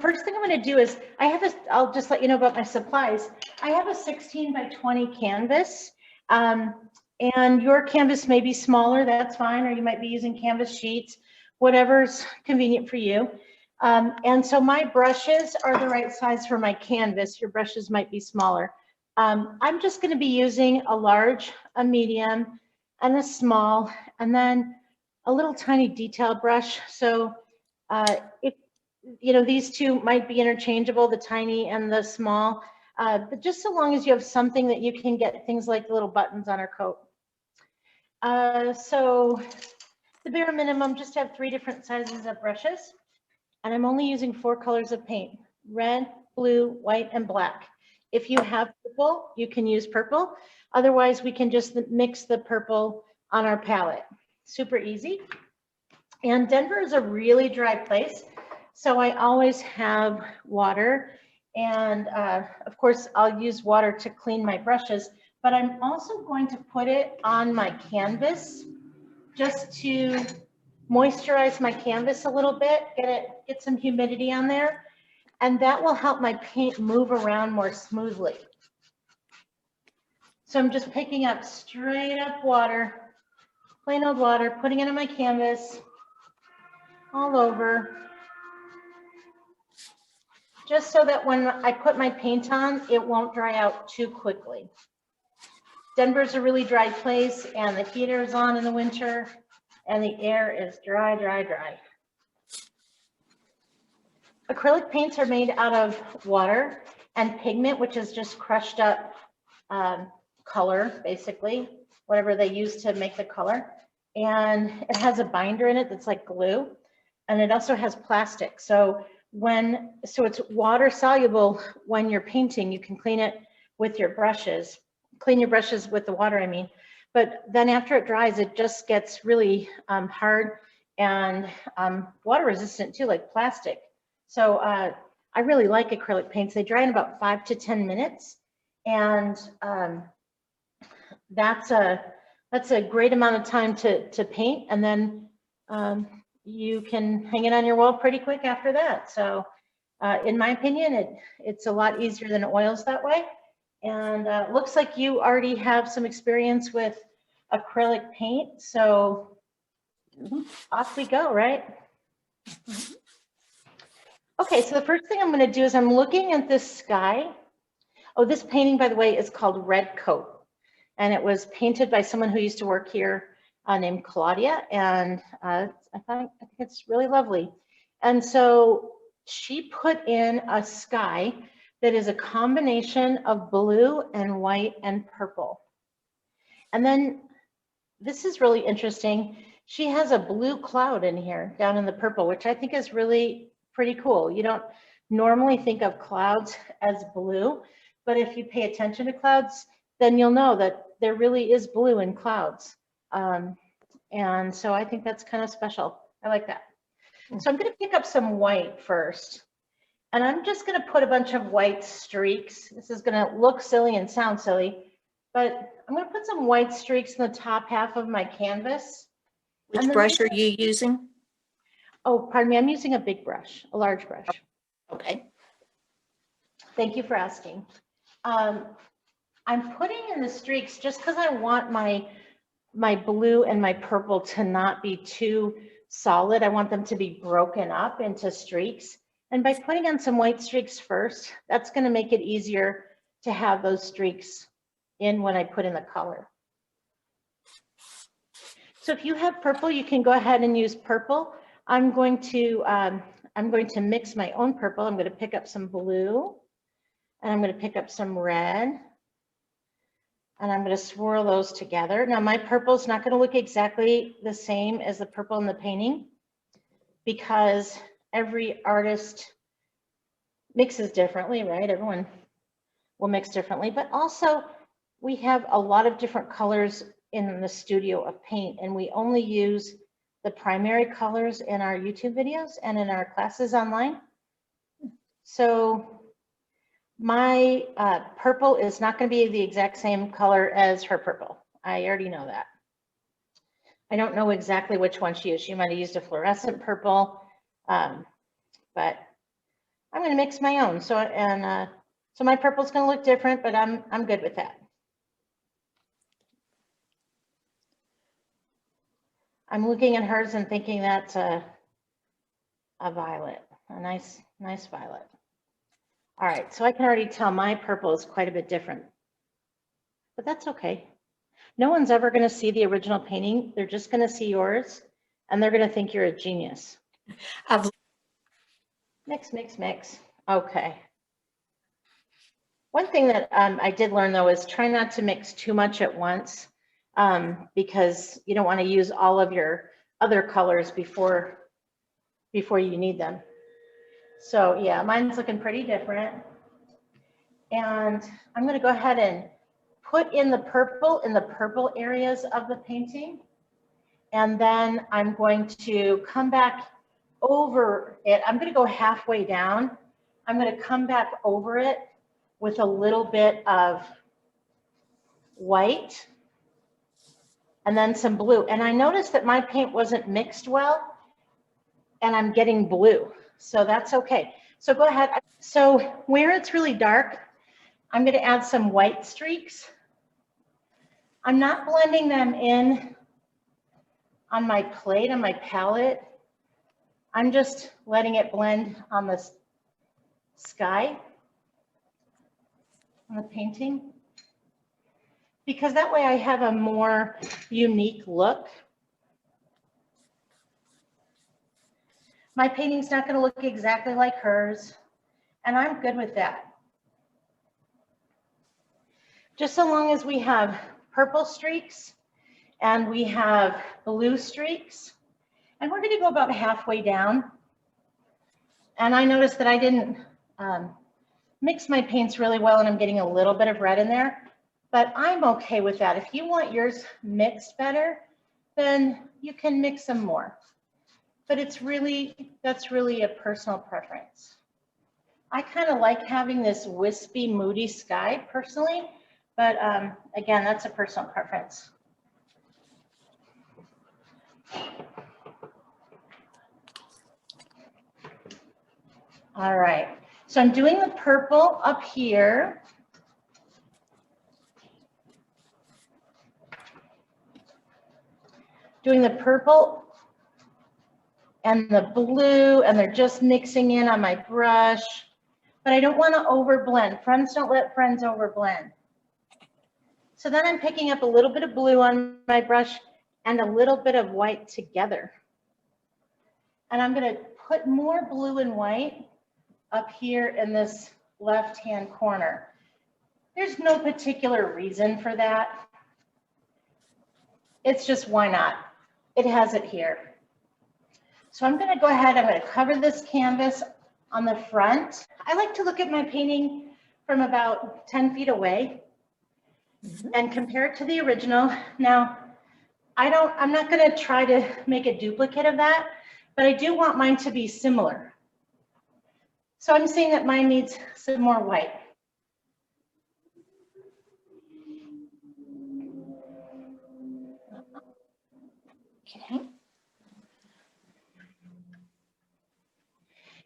first thing I'm going to do is I'll just let you know about my supplies. I have a 16 by 20 canvas, and your canvas may be smaller, that's fine, or you might be using canvas sheets, whatever's convenient for you. And so my brushes are the right size for my canvas. Your brushes might be smaller. I'm just going to be using a large, a medium, and a small, and then a little tiny detail brush. So if you know, these two might be interchangeable, the tiny and the small, but just so long as you have something that you can get things like the little buttons on our coat. So the bare minimum, just have 3 different sizes of brushes, and I'm only using 4 colors of paint: red, blue, white, and black. If you have purple, you can use purple. Otherwise, we can just mix the purple on our palette. Super easy. And Denver is a really dry place, so I always have water. And of course, I'll use water to clean my brushes, but I'm also going to put it on my canvas just to moisturize my canvas a little bit, get some humidity on there, and that will help my paint move around more smoothly. So I'm just picking up straight up water, plain old water, putting it on my canvas all over, just so that when I put my paint on, it won't dry out too quickly. Denver's a really dry place, and the heater is on in the winter, and the air is dry, dry, dry. Acrylic paints are made out of water and pigment, which is just crushed up color, basically, whatever they use to make the color. And it has a binder in it that's like glue, and it also has plastic. So it's water soluble when you're painting. You can clean it with your brushes, clean your brushes with the water, I mean. But then after it dries, it just gets really hard and water resistant too, like plastic. So I really like acrylic paints. They dry in about 5 to 10 minutes. And that's a great amount of time to paint. And then you can hang it on your wall pretty quick after that. So in my opinion, it's a lot easier than oils that way. And looks like you already have some experience with acrylic paint. So off we go, right? Okay, so the first thing I'm going to do is I'm looking at this sky. Oh, this painting, by the way, is called Red Coat. And it was painted by someone who used to work here named Claudia. And I think it's really lovely. And so she put in a sky that is a combination of blue and white and purple. And then this is really interesting. She has a blue cloud in here down in the purple, which I think is really pretty cool. You don't normally think of clouds as blue, but if you pay attention to clouds, then you'll know that there really is blue in clouds. And so I think that's kind of special. I like that. So I'm going to pick up some white first. And I'm just going to put a bunch of white streaks. This is going to look silly and sound silly, but I'm going to put some white streaks in the top half of my canvas. Which brush are you using? Oh, pardon me. I'm using a big brush, a large brush. Okay. Thank you for asking. I'm putting in the streaks just because I want my blue and my purple to not be too solid. I want them to be broken up into streaks. And by putting on some white streaks first, that's going to make it easier to have those streaks in when I put in the color. So if you have purple, you can go ahead and use purple. I'm going to mix my own purple. I'm going to pick up some blue, and I'm going to pick up some red, and I'm going to swirl those together. Now my purple is not going to look exactly the same as the purple in the painting because every artist mixes differently, right? Everyone will mix differently, but also we have a lot of different colors in the studio of paint, and we only use the primary colors in our YouTube videos and in our classes online. So my purple is not going to be the exact same color as her purple. I already know that. I don't know exactly which one she used. She might have used a fluorescent purple, but I'm going to mix my own. So, so my purple's going to look different, but I'm good with that. I'm looking at hers and thinking that's a violet, a nice violet. All right, so I can already tell my purple is quite a bit different, but that's okay. No one's ever going to see the original painting. They're just going to see yours, and they're going to think you're a genius. Mix, mix, mix. Okay. One thing that I did learn, though, is try not to mix too much at once, because you don't want to use all of your other colors before you need them. So yeah, mine's looking pretty different. And I'm going to go ahead and put in the purple areas of the painting. And then I'm going to come back over it. I'm going to go halfway down. I'm going to come back over it with a little bit of white and then some blue. And I noticed that my paint wasn't mixed well, and I'm getting blue. So that's okay. So go ahead. So where it's really dark, I'm going to add some white streaks. I'm not blending them in on my plate, on my palette. I'm just letting it blend on the sky, on the painting, because that way I have a more unique look. My painting's not going to look exactly like hers, and I'm good with that. Just so long as we have purple streaks and we have blue streaks, and we're going to go about halfway down. And I noticed that I didn't mix my paints really well, and I'm getting a little bit of red in there, but I'm okay with that. If you want yours mixed better, then you can mix them more. But that's really a personal preference. I kind of like having this wispy, moody sky personally, but again, that's a personal preference. All right, so I'm doing the purple up here. Doing the purple and the blue, and they're just mixing in on my brush, but I don't want to overblend. Friends don't let friends overblend. So then I'm picking up a little bit of blue on my brush and a little bit of white together. And I'm going to put more blue and white up here in this left-hand corner. There's no particular reason for that. It's just, why not? It has it here. So I'm going to go ahead, I'm going to cover this canvas on the front. I like to look at my painting from about 10 feet away and compare it to the original. Now, I'm not going to try to make a duplicate of that, but I do want mine to be similar. So I'm seeing that mine needs some more white. Okay.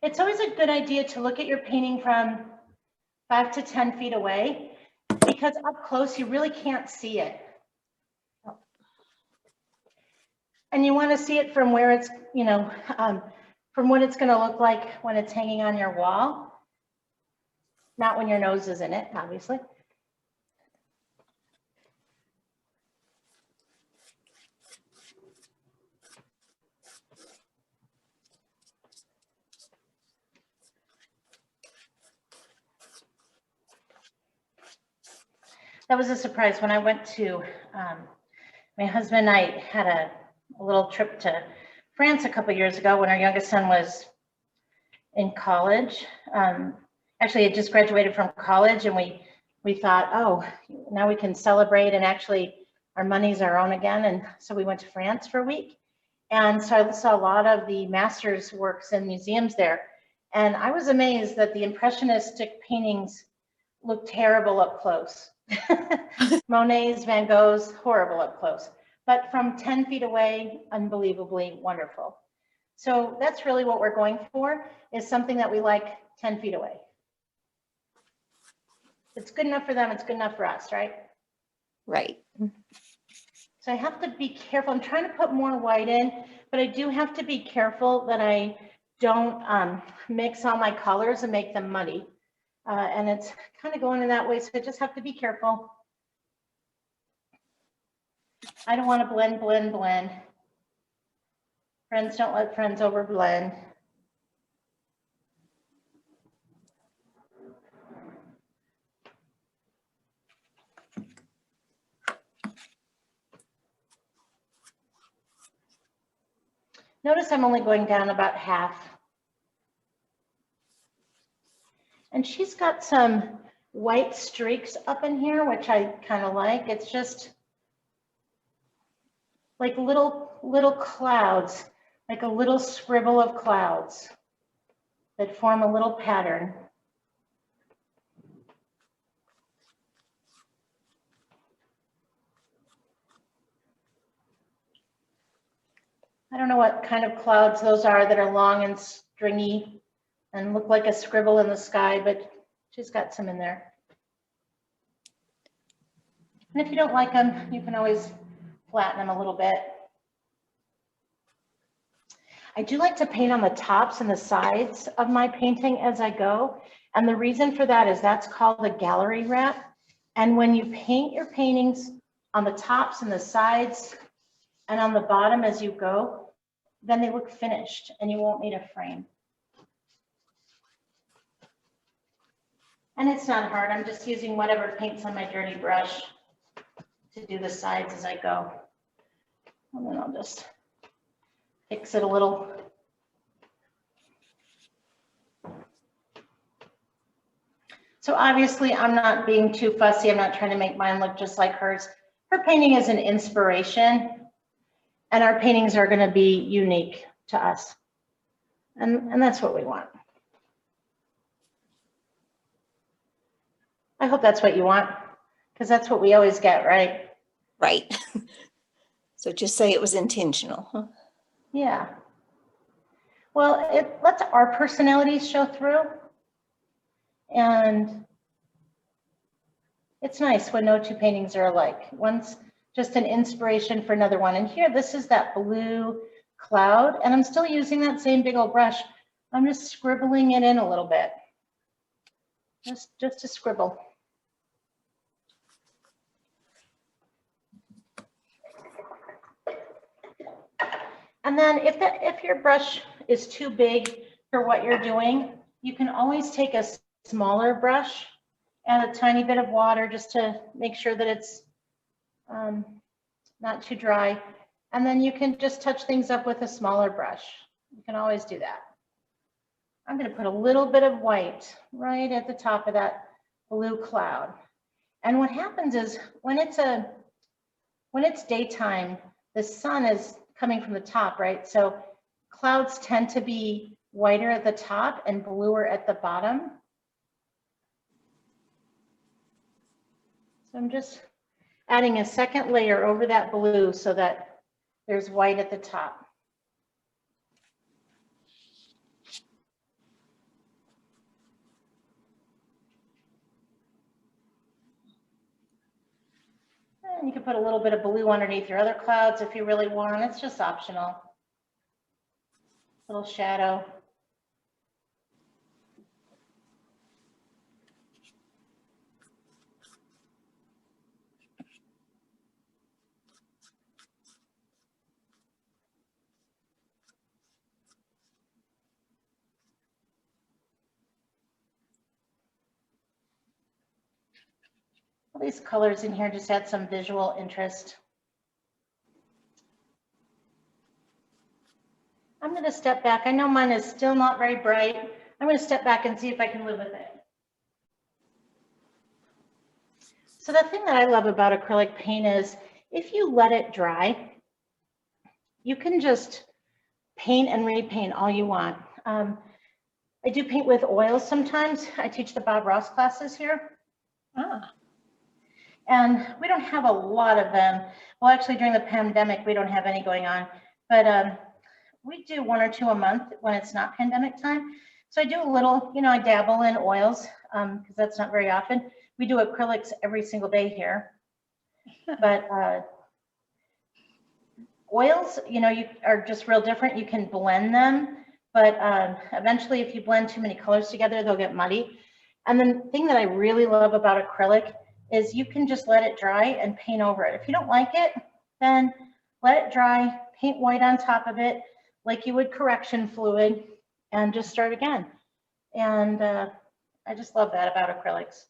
It's always a good idea to look at your painting from 5 to 10 feet away, because up close you really can't see it. And you want to see it from where it's, from what it's going to look like when it's hanging on your wall, not when your nose is in it, obviously. That was a surprise when I went to, my husband and I had a little trip to France a couple years ago when our youngest son was in college. Actually, he had just graduated from college, and we thought, oh, now we can celebrate, and actually our money's our own again. And so we went to France for a week. And so I saw a lot of the master's works in museums there. And I was amazed that the impressionistic paintings look terrible up close. Monet's, Van Gogh's, horrible up close. But from 10 feet away, unbelievably wonderful. So that's really what we're going for, is something that we like 10 feet away. It's good enough for them, it's good enough for us, right? Right. So I have to be careful. I'm trying to put more white in, but I do have to be careful that I don't mix all my colors and make them muddy. And it's kind of going in that way, so I just have to be careful. I don't want to blend, blend, blend. Friends don't let friends over blend. Notice I'm only going down about half. And she's got some white streaks up in here, which I kind of like. It's just like little clouds, like a little scribble of clouds that form a little pattern. I don't know what kind of clouds those are that are long and stringy and look like a scribble in the sky, but she's got some in there. And if you don't like them, you can always flatten them a little bit. I do like to paint on the tops and the sides of my painting as I go. And the reason for that is that's called a gallery wrap. And when you paint your paintings on the tops and the sides and on the bottom as you go, then they look finished and you won't need a frame. And it's not hard. I'm just using whatever paints on my dirty brush to do the sides as I go. And then I'll just fix it a little. So obviously I'm not being too fussy. I'm not trying to make mine look just like hers. Her painting is an inspiration, and our paintings are going to be unique to us. And that's what we want. I hope that's what you want, because that's what we always get, right? Right. So just say it was intentional, huh? Yeah. Well, it lets our personalities show through. And it's nice when no two paintings are alike. One's just an inspiration for another one. And here, this is that blue cloud, and I'm still using that same big old brush. I'm just scribbling it in a little bit. Just to scribble. And then if your brush is too big for what you're doing, you can always take a smaller brush, add a tiny bit of water just to make sure that it's not too dry. And then you can just touch things up with a smaller brush. You can always do that. I'm going to put a little bit of white right at the top of that blue cloud. And what happens is when it's daytime, the sun is coming from the top, right? So clouds tend to be whiter at the top and bluer at the bottom. So I'm just adding a second layer over that blue so that there's white at the top. And you can put a little bit of blue underneath your other clouds if you really want. It's just optional. Little shadow. All these colors in here just add some visual interest. I'm going to step back. I know mine is still not very bright. I'm going to step back and see if I can live with it. So the thing that I love about acrylic paint is if you let it dry, you can just paint and repaint all you want. I do paint with oils sometimes. I teach the Bob Ross classes here. And we don't have a lot of them. Well, actually, during the pandemic, we don't have any going on. But we do 1 or 2 a month when it's not pandemic time. So I do a little, you know, I dabble in oils because that's not very often. We do acrylics every single day here. But oils, you know, you are just real different. You can blend them, but eventually if you blend too many colors together, they'll get muddy. And the thing that I really love about acrylic is you can just let it dry and paint over it. If you don't like it, then let it dry, paint white on top of it, like you would correction fluid, and just start again. And I just love that about acrylics.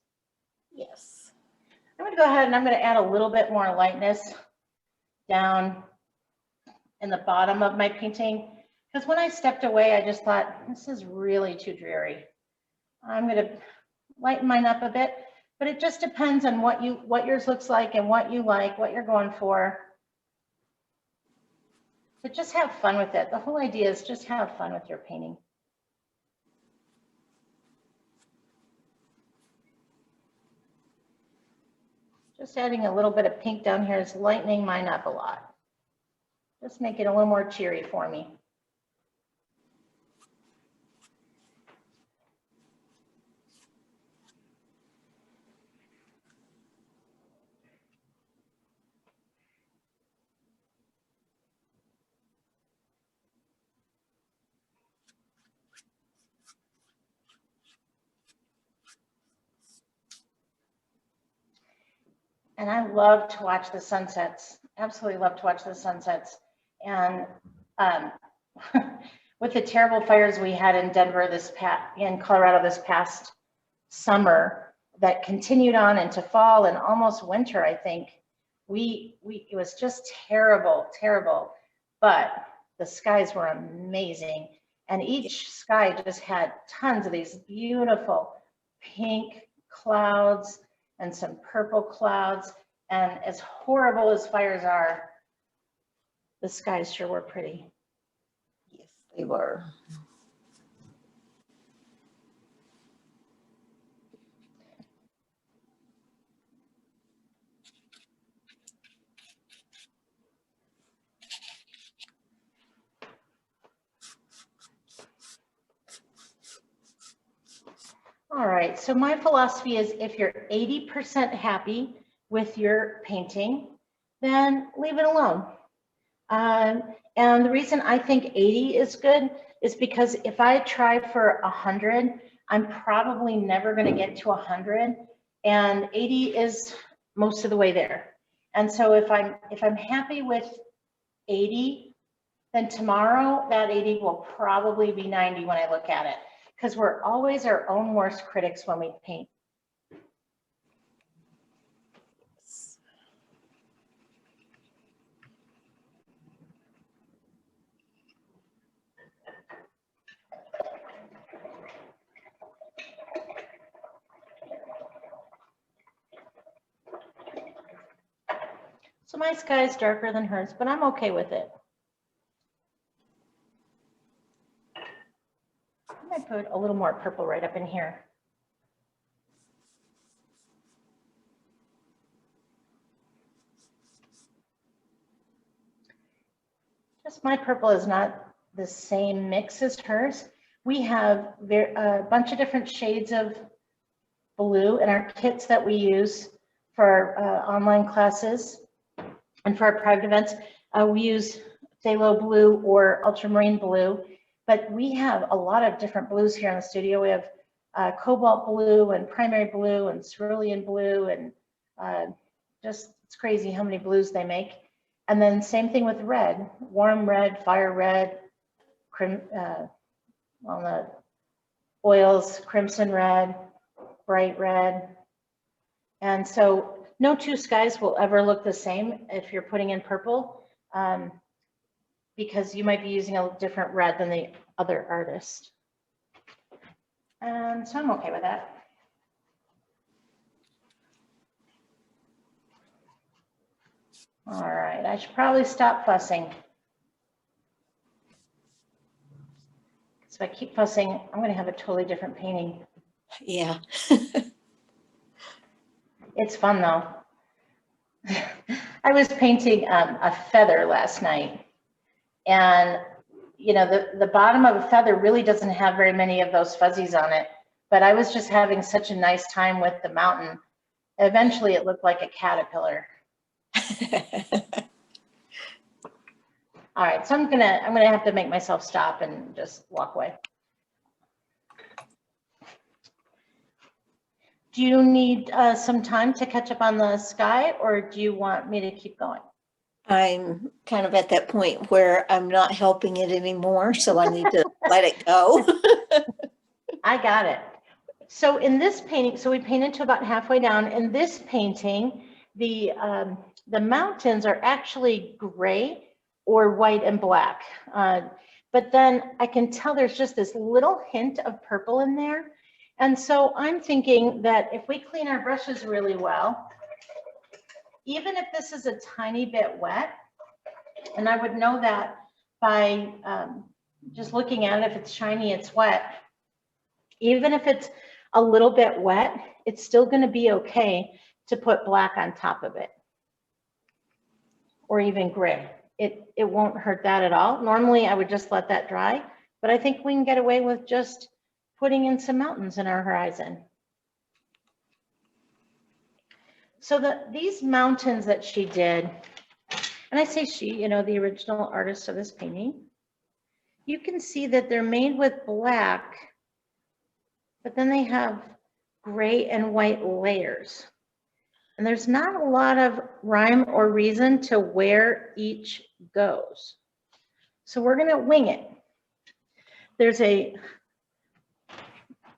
Yes. I'm going to go ahead and I'm going to add a little bit more lightness down in the bottom of my painting, because when I stepped away, I just thought, this is really too dreary. I'm going to lighten mine up a bit, but it just depends on what yours looks like and what you like, what you're going for. But just have fun with it. The whole idea is just have fun with your painting. Just adding a little bit of pink down here is lightening mine up a lot. Just make it a little more cheery for me. And I love to watch the sunsets. Absolutely love to watch the sunsets. And with the terrible fires we had in Denver in Colorado this past summer that continued on into fall and almost winter, I think, it was just terrible, terrible. But the skies were amazing. And each sky just had tons of these beautiful pink clouds and some purple clouds. And as horrible as fires are, the skies sure were pretty. Yes, they were. All right, so my philosophy is if you're 80% happy with your painting, then leave it alone. And the reason I think 80 is good is because if I try for 100, I'm probably never going to get to 100, and 80 is most of the way there. And so if I'm happy with 80, then tomorrow that 80 will probably be 90 when I look at it, because we're always our own worst critics when we paint. So my sky is darker than hers, but I'm okay with it. I might put a little more purple right up in here. Just my purple is not the same mix as hers. We have a bunch of different shades of blue in our kits that we use for our online classes and for our private events. We use phthalo blue or ultramarine blue, but we have a lot of different blues here in the studio. We have cobalt blue and primary blue and cerulean blue, and just it's crazy how many blues they make. And then same thing with red, warm red, fire red, on the oils, crimson red, bright red. And so no two skies will ever look the same if you're putting in purple, because you might be using a different red than the other artist. And so I'm okay with that. All right, I should probably stop fussing. Because if I keep fussing, I'm going to have a totally different painting. Yeah. It's fun though. I was painting a feather last night, and you know, the bottom of a feather really doesn't have very many of those fuzzies on it, but I was just having such a nice time with the mountain. Eventually it looked like a caterpillar. All right, so I'm gonna have to make myself stop and just walk away. Do you need some time to catch up on the sky, or do you want me to keep going? I'm kind of at that point where I'm not helping it anymore, so I need to let it go. I got it. So in this painting, so we painted to about halfway down. In this painting, the mountains are actually gray or white and black. But then I can tell there's just this little hint of purple in there. And so I'm thinking that if we clean our brushes really well, even if this is a tiny bit wet, and I would know that by just looking at it, if it's shiny, it's wet. Even if it's a little bit wet, it's still going to be okay to put black on top of it, or even gray. It won't hurt that at all. Normally I would just let that dry, but I think we can get away with just putting in some mountains in our horizon. So these mountains that she did, and I say she, you know, the original artist of this painting, you can see that they're made with black, but then they have gray and white layers. And there's not a lot of rhyme or reason to where each goes. So we're going to wing it. There's a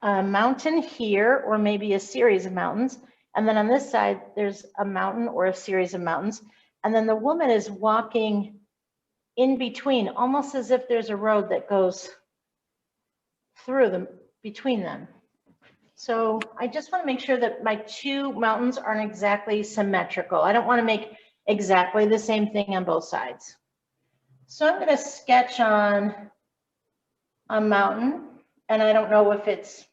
mountain here, or maybe a series of mountains. And then on this side, there's a mountain or a series of mountains. And then the woman is walking in between, almost as if there's a road that goes through them, between them. So I just want to make sure that my two mountains aren't exactly symmetrical. I don't want to make exactly the same thing on both sides. So I'm going to sketch on a mountain, and I don't know if it's,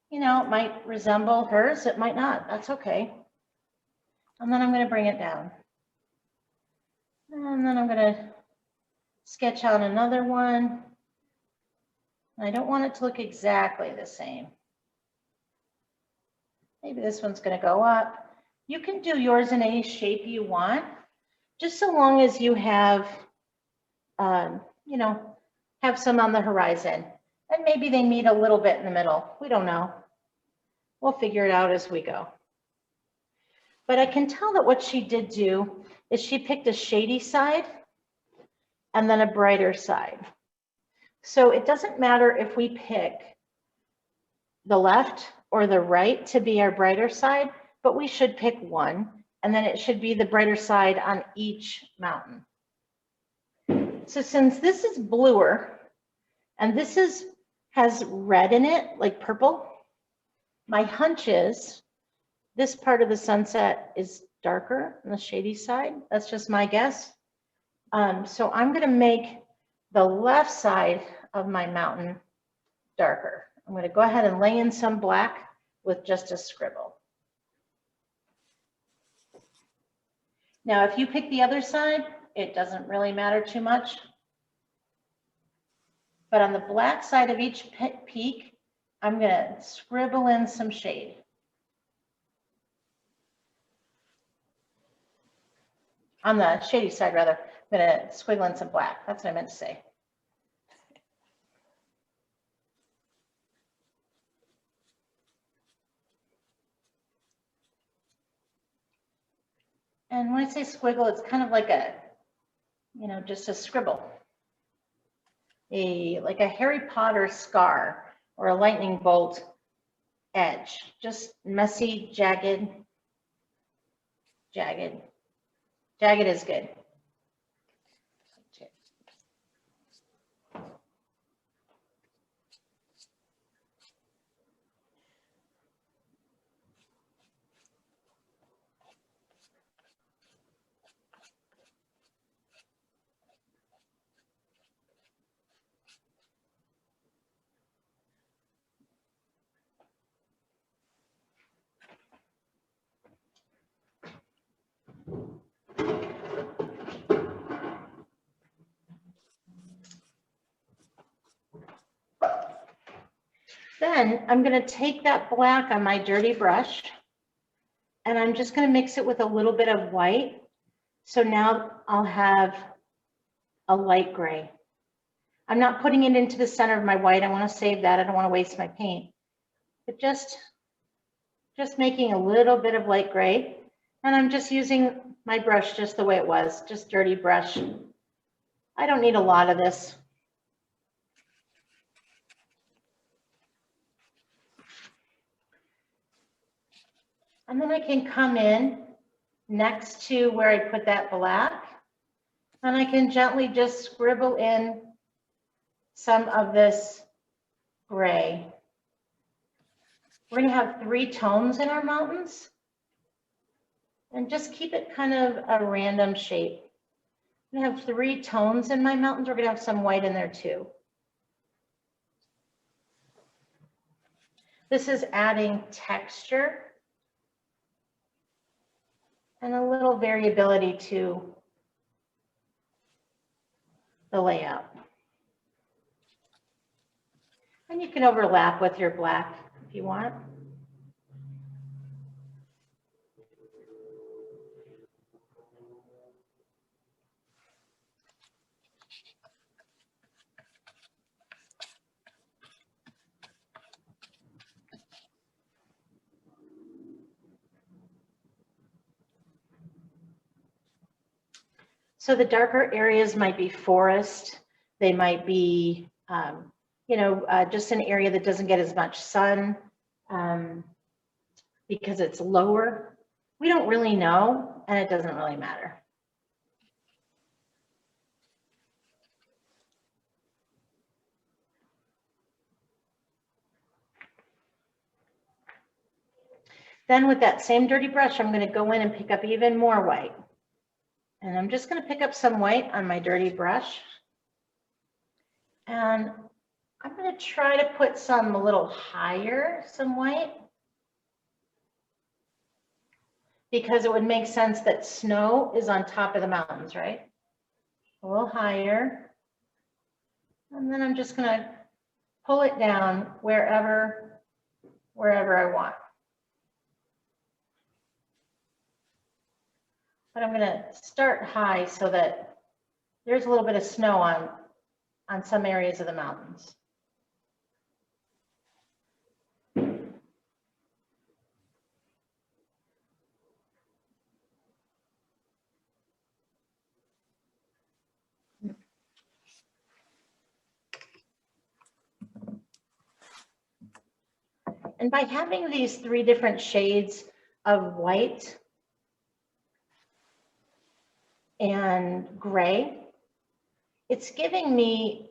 you know, it might resemble hers, it might not, that's okay. And then I'm going to bring it down. And then I'm going to sketch out another one. I don't want it to look exactly the same. Maybe this one's going to go up. You can do yours in any shape you want, just so long as you have, you know, have some on the horizon. And maybe they meet a little bit in the middle. We don't know. We'll figure it out as we go. But I can tell that what she did do is she picked a shady side and then a brighter side. So it doesn't matter if we pick the left or the right to be our brighter side, but we should pick one, and then it should be the brighter side on each mountain. So since this is bluer and this has red in it, like purple, my hunch is this part of the sunset is darker on the shady side. That's just my guess. So I'm going to make the left side of my mountain darker. I'm going to go ahead and lay in some black with just a scribble. Now, if you pick the other side, it doesn't really matter too much. But on the black side of each peak, I'm going to scribble in some shade. On the shady side, rather, I'm going to squiggle in some black. That's what I meant to say. And when I say squiggle, it's kind of like a, you know, just a scribble. Like a Harry Potter scar or a lightning bolt edge. Just messy, jagged. Jagged is good. Then I'm going to take that black on my dirty brush and I'm just going to mix it with a little bit of white. So now I'll have a light gray. I'm not putting it into the center of my white. I want to save that. I don't want to waste my paint. But just making a little bit of light gray. And I'm just using my brush just the way it was, just dirty brush. I don't need a lot of this. And then I can come in next to where I put that black, and I can gently just scribble in some of this gray. We're going to have 3 tones in our mountains, and just keep it kind of a random shape. I'm going to have 3 tones in my mountains. We're going to have some white in there too. This is adding texture and a little variability to the layout. And you can overlap with your black if you want. So the darker areas might be forest. They might be, just an area that doesn't get as much sun because it's lower. We don't really know, and it doesn't really matter. Then with that same dirty brush, I'm going to go in and pick up even more white. And I'm just going to pick up some white on my dirty brush. And I'm going to try to put some a little higher, some white, because it would make sense that snow is on top of the mountains, right? A little higher. And then I'm just going to pull it down wherever I want. But I'm going to start high so that there's a little bit of snow on some areas of the mountains. And by having these 3 different shades of white and gray, it's giving me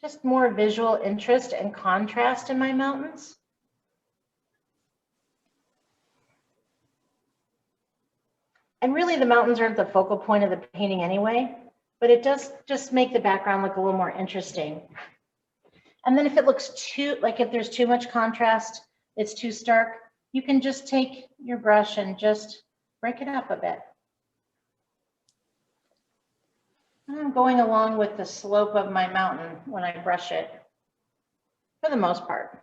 just more visual interest and contrast in my mountains. And really the mountains aren't the focal point of the painting anyway, but it does just make the background look a little more interesting. And then if it looks if there's too much contrast, it's too stark, you can just take your brush and just break it up a bit. I'm going along with the slope of my mountain when I brush it, for the most part.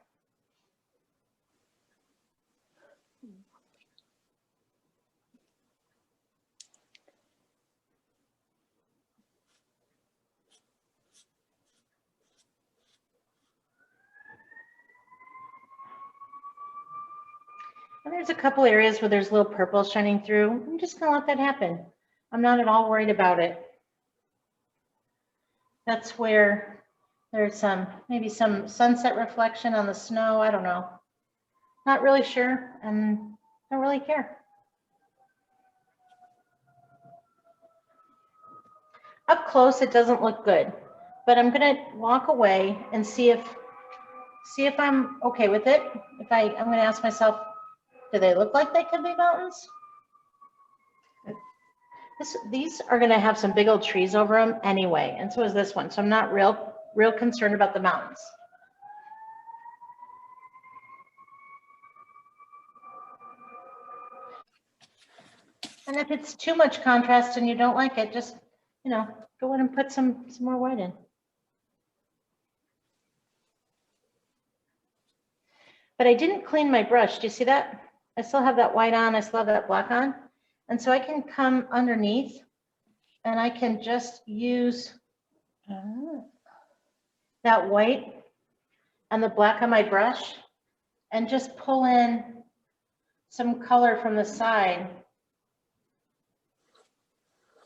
And there's a couple areas where there's a little purple shining through. I'm just gonna let that happen. I'm not at all worried about it. That's where there's maybe some sunset reflection on the snow. I don't know. Not really sure and don't really care. Up close, it doesn't look good, but I'm gonna walk away and see if I'm okay with it. I'm gonna ask myself, do they look like they could be mountains? These are going to have some big old trees over them anyway, and so is this one. So I'm not real concerned about the mountains. And if it's too much contrast and you don't like it, just, go in and put some more white in. but I didn't clean my brush. Do you see that? I still have that white on, I still have that black on. And so I can come underneath and I can just use that white and the black on my brush and just pull in some color from the side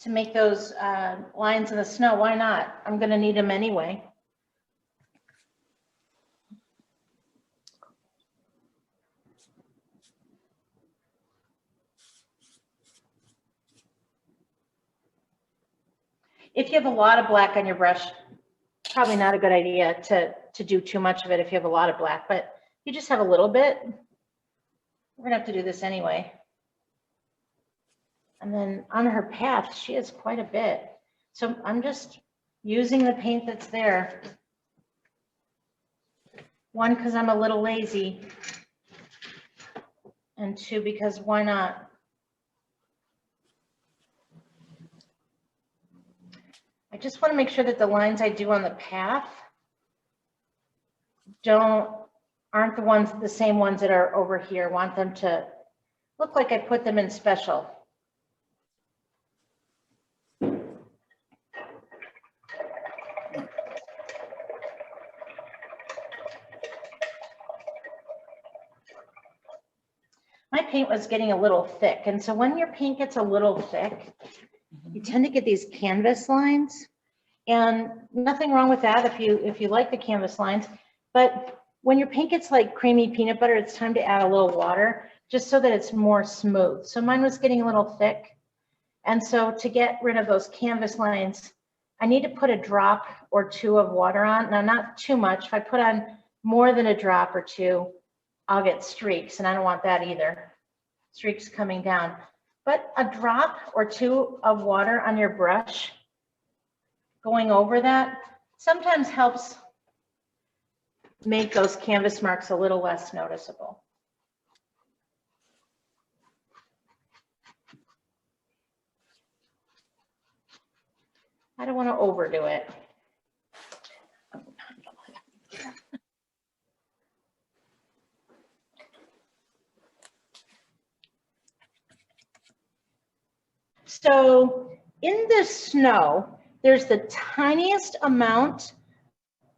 to make those lines in the snow. Why not? I'm going to need them anyway. If you have a lot of black on your brush, probably not a good idea to do too much of it if you have a lot of black, but you just have a little bit. We're gonna have to do this anyway. And then on her path, she has quite a bit. So I'm just using the paint that's there. One, because I'm a little lazy, and two, because why not? I just want to make sure that the lines I do on the path aren't the same ones that are over here. I want them to look like I put them in special. My paint was getting a little thick, and so when your paint gets a little thick, you tend to get these canvas lines, and nothing wrong with that if you like the canvas lines, but when your paint gets like creamy peanut butter, it's time to add a little water just so that it's more smooth. So mine was getting a little thick, and so to get rid of those canvas lines, I need to put a drop or two of water on. Now, not too much. If I put on more than a drop or two, I'll get streaks, and I don't want that either. Streaks coming down. But a drop or two of water on your brush going over that sometimes helps make those canvas marks a little less noticeable. I don't want to overdo it. So in the snow, there's the tiniest amount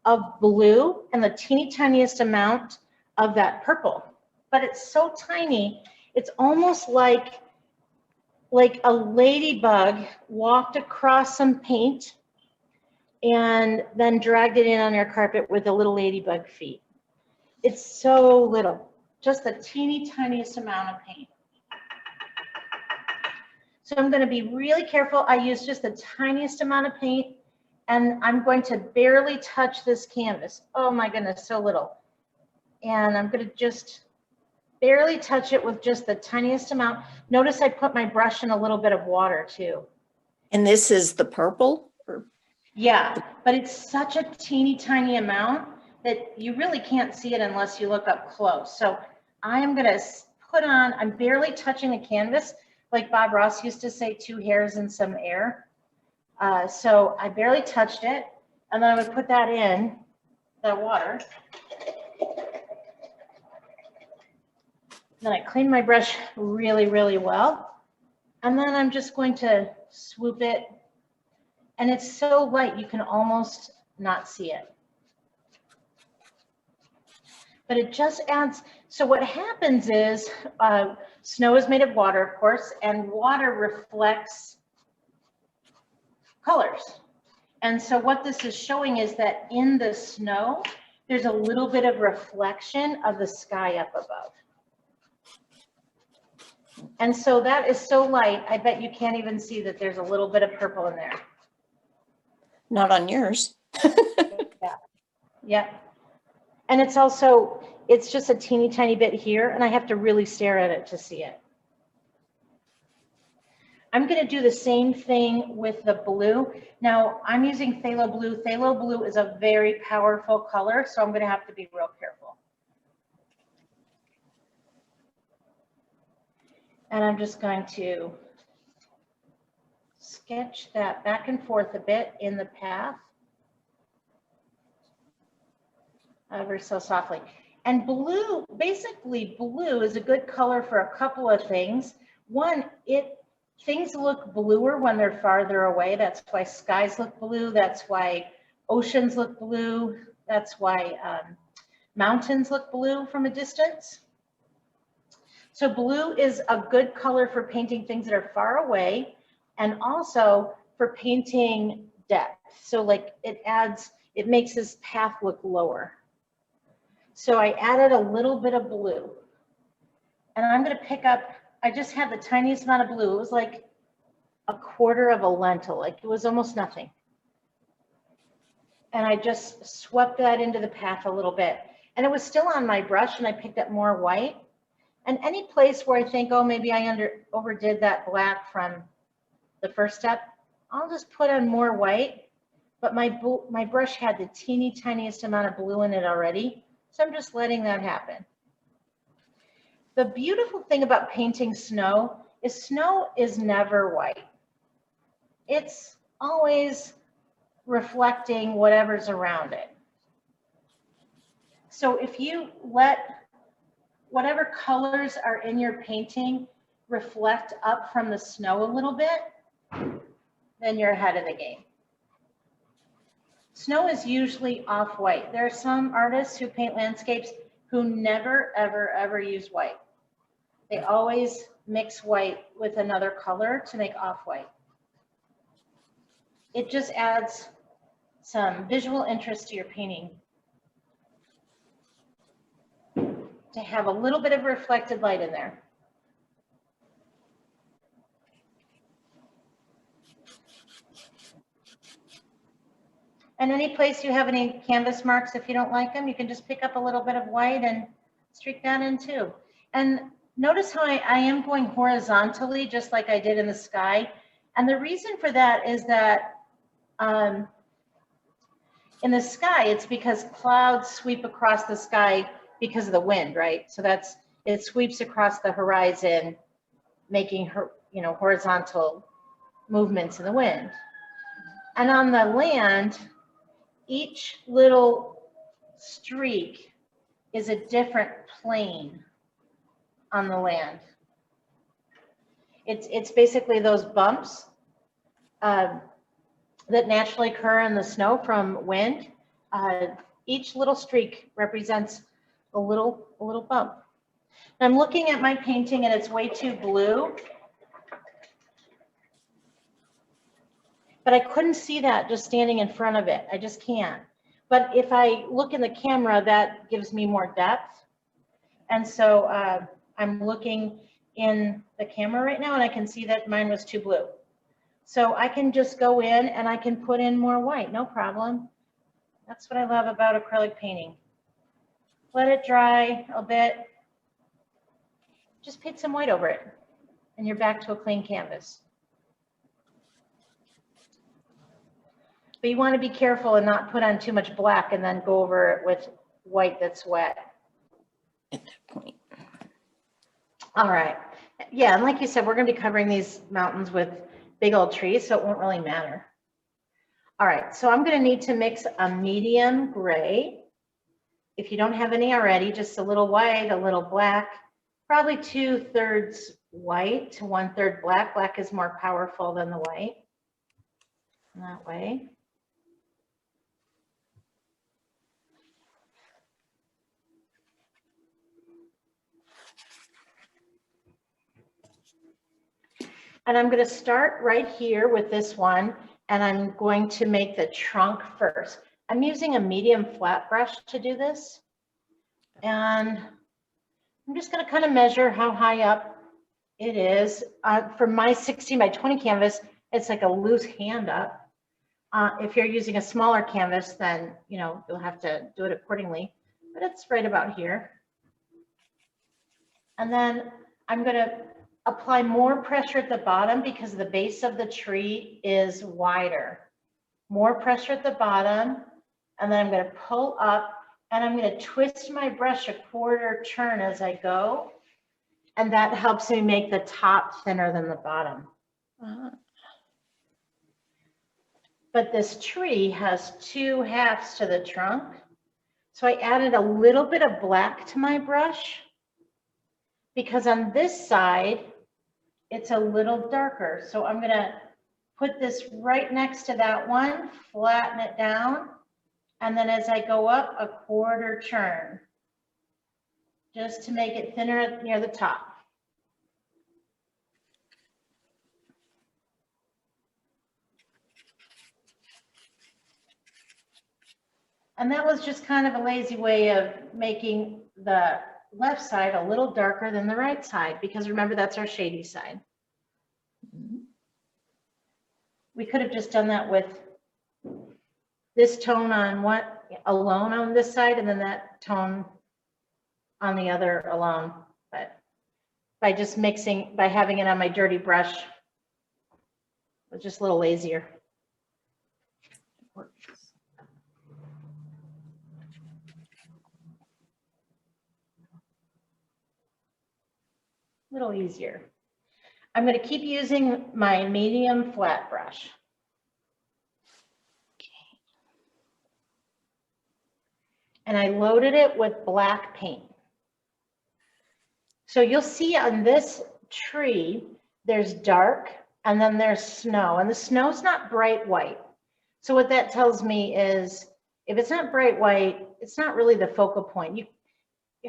of blue and the teeny tiniest amount of that purple, but it's so tiny, it's almost like a ladybug walked across some paint and then dragged it in on your carpet with the little ladybug feet. It's so little, just the teeny tiniest amount of paint. So I'm going to be really careful. I use just the tiniest amount of paint, and I'm going to barely touch this canvas. Oh my goodness, so little. And I'm going to just barely touch it with just the tiniest amount. Notice I put my brush in a little bit of water too. And this is the purple? Yeah, but it's such a teeny tiny amount that you really can't see it unless you look up close. So I'm going to put on, I'm barely touching the canvas. Like Bob Ross used to say, 2 hairs and some air. So I barely touched it, and then I would put that in the water. Then I clean my brush really, really well. And then I'm just going to swoop it. And it's so light, you can almost not see it. But it just adds, so what happens is, snow is made of water, of course, and water reflects colors. And so what this is showing is that in the snow, there's a little bit of reflection of the sky up above. And so that is so light, I bet you can't even see that there's a little bit of purple in there. Not on yours. Yeah. Yeah. And it's also, it's just a teeny tiny bit here, and I have to really stare at it to see it. I'm going to do the same thing with the blue. Now, I'm using Phthalo Blue. Phthalo Blue is a very powerful color, so I'm going to have to be real careful. And I'm just going to sketch that back and forth a bit in the path. Ever so softly. And blue, basically blue is a good color for a couple of things. One, things look bluer when they're farther away. That's why skies look blue. That's why oceans look blue. That's why mountains look blue from a distance. So blue is a good color for painting things that are far away, and also for painting depth. So like it makes this path look lower. So I added a little bit of blue, and I'm going to pick up, I just had the tiniest amount of blue. It was like a quarter of a lentil, like it was almost nothing. And I just swept that into the path a little bit, and it was still on my brush, and I picked up more white. And any place where I think, oh, maybe I overdid that black from the first step, I'll just put on more white. But my brush had the teeny tiniest amount of blue in it already, so I'm just letting that happen. The beautiful thing about painting snow is never white. It's always reflecting whatever's around it. So if you let whatever colors are in your painting reflect up from the snow a little bit, then you're ahead of the game. Snow is usually off-white. There are some artists who paint landscapes who never, ever, ever use white. They always mix white with another color to make off-white. It just adds some visual interest to your painting, to have a little bit of reflected light in there. And any place you have any canvas marks, if you don't like them, you can just pick up a little bit of white and streak that in too. And notice how I am going horizontally, just like I did in the sky. And the reason for that is that in the sky, it's because clouds sweep across the sky because of the wind, right? So it sweeps across the horizon, making horizontal movements in the wind. And on the land, each little streak is a different plane on the land. It's basically those bumps that naturally occur in the snow from wind. Each little streak represents a little bump. I'm looking at my painting and it's way too blue, but I couldn't see that just standing in front of it. I just can't. But if I look in the camera, that gives me more depth. And so I'm looking in the camera right now and I can see that mine was too blue. So I can just go in and I can put in more white, no problem. That's what I love about acrylic painting. Let it dry a bit. Just paint some white over it and you're back to a clean canvas. But you want to be careful and not put on too much black and then go over it with white that's wet. At that point. All right. Yeah, and like you said, we're going to be covering these mountains with big old trees, so it won't really matter. All right, so I'm going to need to mix a medium gray. If you don't have any already, just a little white, a little black, probably 2/3 white to 1/3 black. Black is more powerful than the white. That way. And I'm going to start right here with this one, and I'm going to make the trunk first. I'm using a medium flat brush to do this. And I'm just going to kind of measure how high up it is. For my 16 by 20 canvas, it's like a loose hand up. If you're using a smaller canvas, then you'll have to do it accordingly. But it's right about here. And then I'm going to apply more pressure at the bottom because the base of the tree is wider. More pressure at the bottom, and then I'm going to pull up and I'm going to twist my brush a quarter turn as I go, and that helps me make the top thinner than the bottom. But this tree has 2 halves to the trunk, So I added a little bit of black to my brush because on this side, it's a little darker. So I'm gonna put this right next to that one, flatten it down, and then as I go up, a quarter turn, just to make it thinner near the top. And that was just kind of a lazy way of making the left side a little darker than the right side, because remember, that's our shady side. We could have just done that with this tone on what alone on this side and then that tone on the other alone. But by just mixing, by having it on my dirty brush, it was just a little lazier. A little easier. I'm going to keep using my medium flat brush. And I loaded it with black paint. So you'll see on this tree, there's dark and then there's snow, and the snow's not bright white. So what that tells me is if it's not bright white, it's not really the focal point.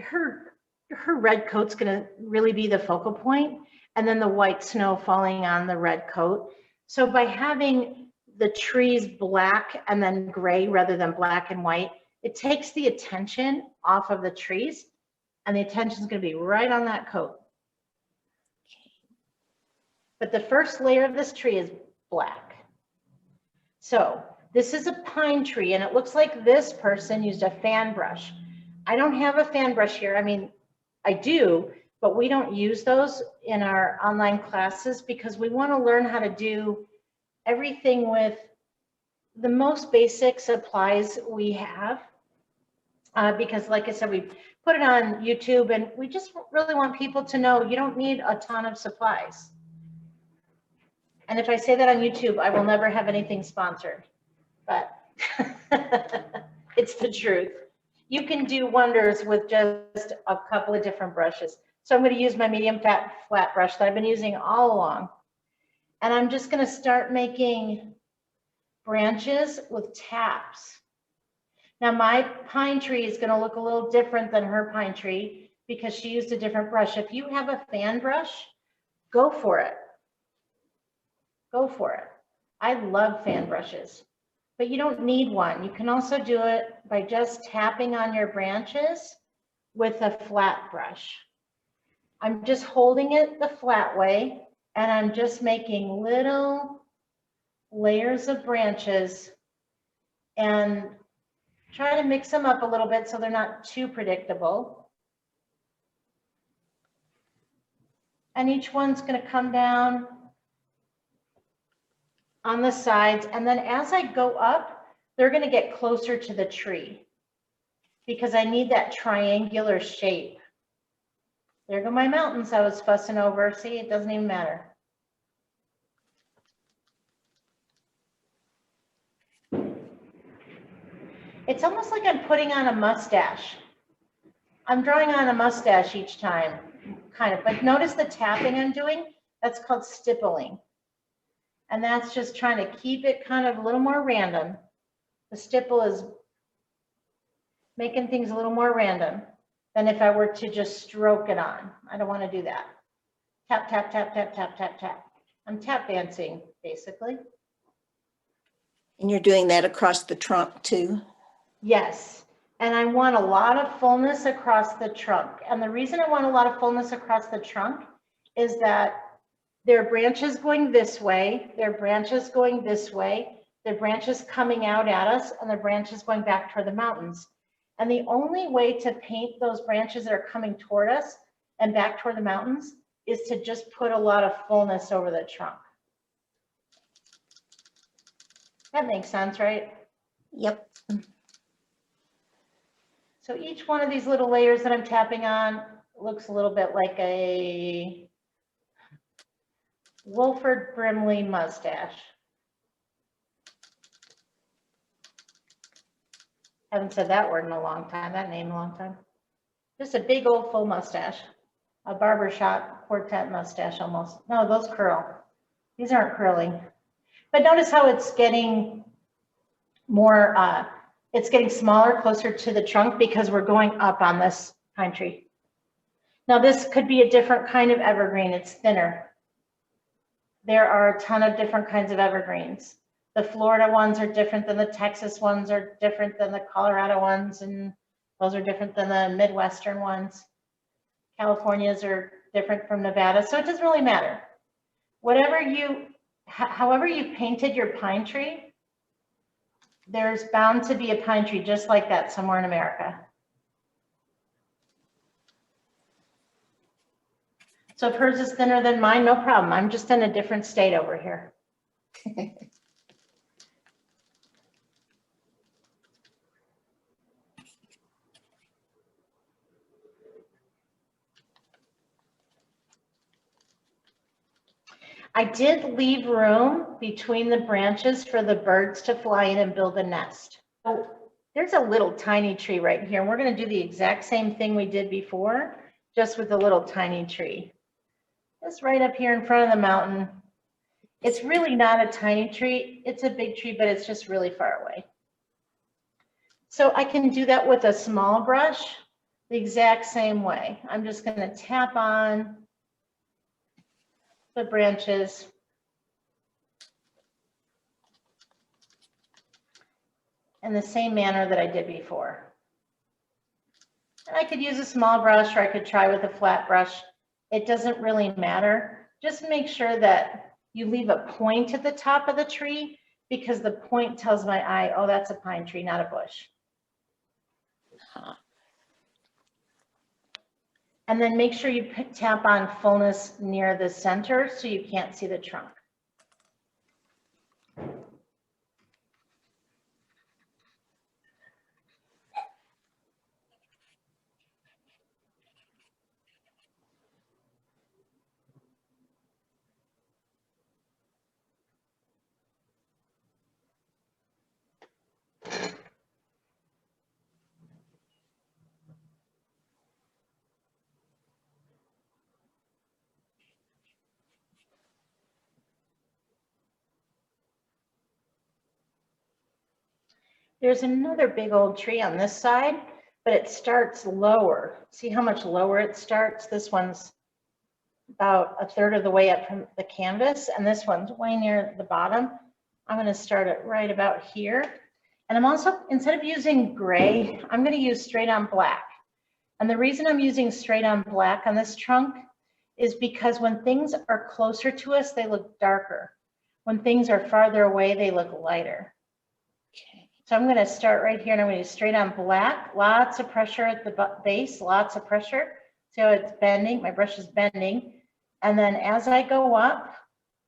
Her red coat's gonna really be the focal point, and then the white snow falling on the red coat. So by having the trees black and then gray rather than black and white, it takes the attention off of the trees, and the attention is going to be right on that coat. But the first layer of this tree is black. So this is a pine tree, and it looks like this person used a fan brush. I don't have a fan brush here. I mean, I do, but we don't use those in our online classes because we want to learn how to do everything with the most basic supplies we have. Because like I said, we put it on YouTube and we just really want people to know you don't need a ton of supplies. And if I say that on YouTube, I will never have anything sponsored, but it's the truth. You can do wonders with just a couple of different brushes. So I'm going to use my medium flat brush that I've been using all along. And I'm just going to start making branches with taps. Now my pine tree is going to look a little different than her pine tree because she used a different brush. If you have a fan brush, go for it. Go for it. I love fan brushes, but you don't need one. You can also do it by just tapping on your branches with a flat brush. I'm just holding it the flat way, and I'm just making little layers of branches and try to mix them up a little bit so they're not too predictable. And each one's going to come down on the sides, and then as I go up, they're going to get closer to the tree because I need that triangular shape. There go my mountains I was fussing over. See, it doesn't even matter. It's almost like I'm putting on a mustache. I'm drawing on a mustache each time, kind of. But notice the tapping I'm doing? That's called stippling. And that's just trying to keep it kind of a little more random. The stipple is making things a little more random than if I were to just stroke it on. I don't want to do that. Tap, tap, tap, tap, tap, tap, tap. I'm tap dancing, basically. And you're doing that across the trunk too? Yes. And I want a lot of fullness across the trunk. And the reason I want a lot of fullness across the trunk is that there are branches going this way, there are branches going this way, there are branches coming out at us, and there are branches going back toward the mountains. And the only way to paint those branches that are coming toward us and back toward the mountains is to just put a lot of fullness over the trunk. That makes sense, right? Yep. So each one of these little layers that I'm tapping on looks a little bit like a Wilford Brimley mustache. Haven't said that word in a long time, that name in a long time. Just a big old full mustache, a barbershop quartet mustache almost. No, those curl. These aren't curling. But notice how it's getting more, it's getting smaller, closer to the trunk because we're going up on this pine tree. Now this could be a different kind of evergreen, it's thinner. There are a ton of different kinds of evergreens. The Florida ones are different than the Texas ones, are different than the Colorado ones, and those are different than the Midwestern ones. California's are different from Nevada, so it doesn't really matter. Whatever you, however you painted your pine tree, there's bound to be a pine tree just like that somewhere in America. So if hers is thinner than mine, no problem. I'm just in a different state over here. I did leave room between the branches for the birds to fly in and build a nest. So there's a little tiny tree right here. And we're going to do the exact same thing we did before, just with a little tiny tree. It's right up here in front of the mountain. It's really not a tiny tree. It's a big tree, but it's just really far away. So I can do that with a small brush the exact same way. I'm just going to tap on the branches. In the same manner that I did before. And I could use a small brush or I could try with a flat brush. It doesn't really matter. Just make sure that you leave a point at the top of the tree because the point tells my eye, oh, that's a pine tree, not a bush. And then make sure you tap on fullness near the center so you can't see the trunk. There's another big old tree on this side, but it starts lower. See how much lower it starts? This one's about a third of the way up from the canvas, and this one's way near the bottom. I'm going to start it right about here. And I'm also, instead of using gray, I'm going to use straight on black. And the reason I'm using straight on black on this trunk is because when things are closer to us, they look darker. When things are farther away, they look lighter. Okay. So I'm going to start right here and I'm going to use straight on black, lots of pressure at the base, lots of pressure. See how it's bending, my brush is bending. And then as I go up,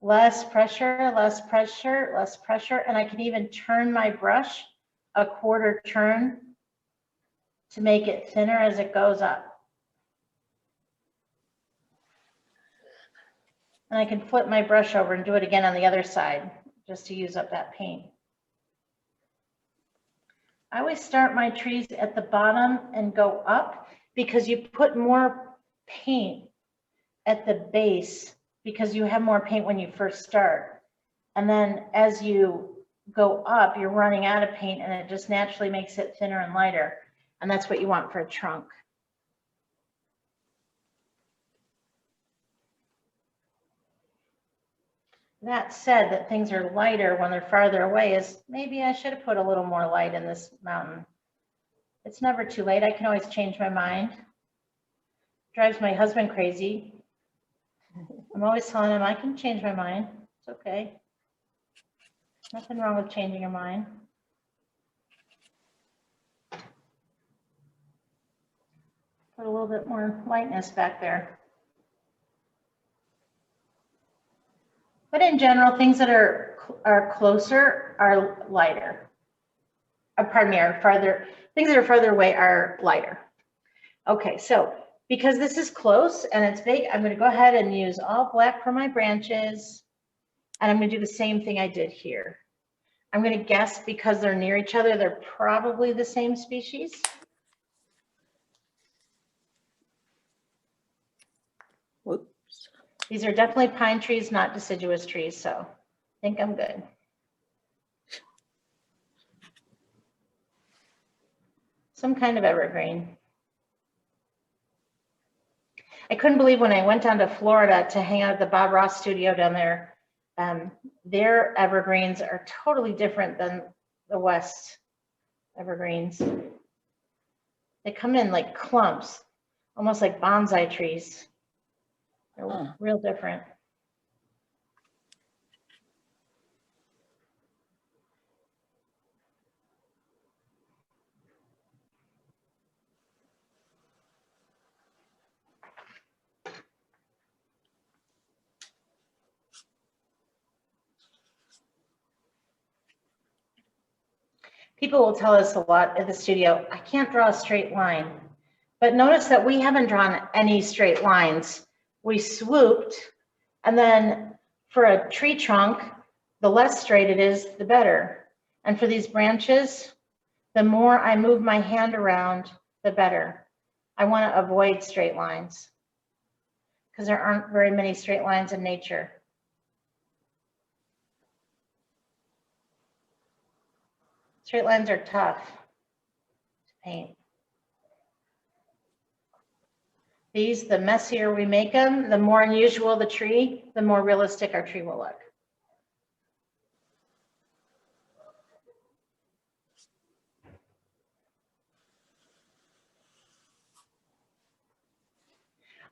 less pressure, less pressure, less pressure. And I can even turn my brush a quarter turn to make it thinner as it goes up. And I can flip my brush over and do it again on the other side just to use up that paint. I always start my trees at the bottom and go up because you put more paint at the base because you have more paint when you first start. And then as you go up, you're running out of paint and it just naturally makes it thinner and lighter. And that's what you want for a trunk. That said, that things are lighter when they're farther away is maybe I should have put a little more light in this mountain. It's never too late. I can always change my mind. Drives my husband crazy. I'm always telling him I can change my mind. It's okay. Nothing wrong with changing your mind. Put a little bit more lightness back there. But in general, things that are closer are lighter. Pardon me, are farther. Things that are farther away are lighter. Okay, so because this is close and it's big, I'm going to go ahead and use all black for my branches. And I'm going to do the same thing I did here. I'm going to guess because they're near each other, they're probably the same species. Whoops. These are definitely pine trees, not deciduous trees, so I think I'm good. Some kind of evergreen. I couldn't believe when I went down to Florida to hang out at the Bob Ross studio down there, their evergreens are totally different than the West evergreens. They come in like clumps, almost like bonsai trees. They're real different. People will tell us a lot at the studio, I can't draw a straight line. But notice that we haven't drawn any straight lines. We swooped, and then for a tree trunk, the less straight it is, the better. And for these branches, the more I move my hand around, the better. I want to avoid straight lines because there aren't very many straight lines in nature. Straight lines are tough to paint. These, the messier we make them, the more unusual the tree, the more realistic our tree will look.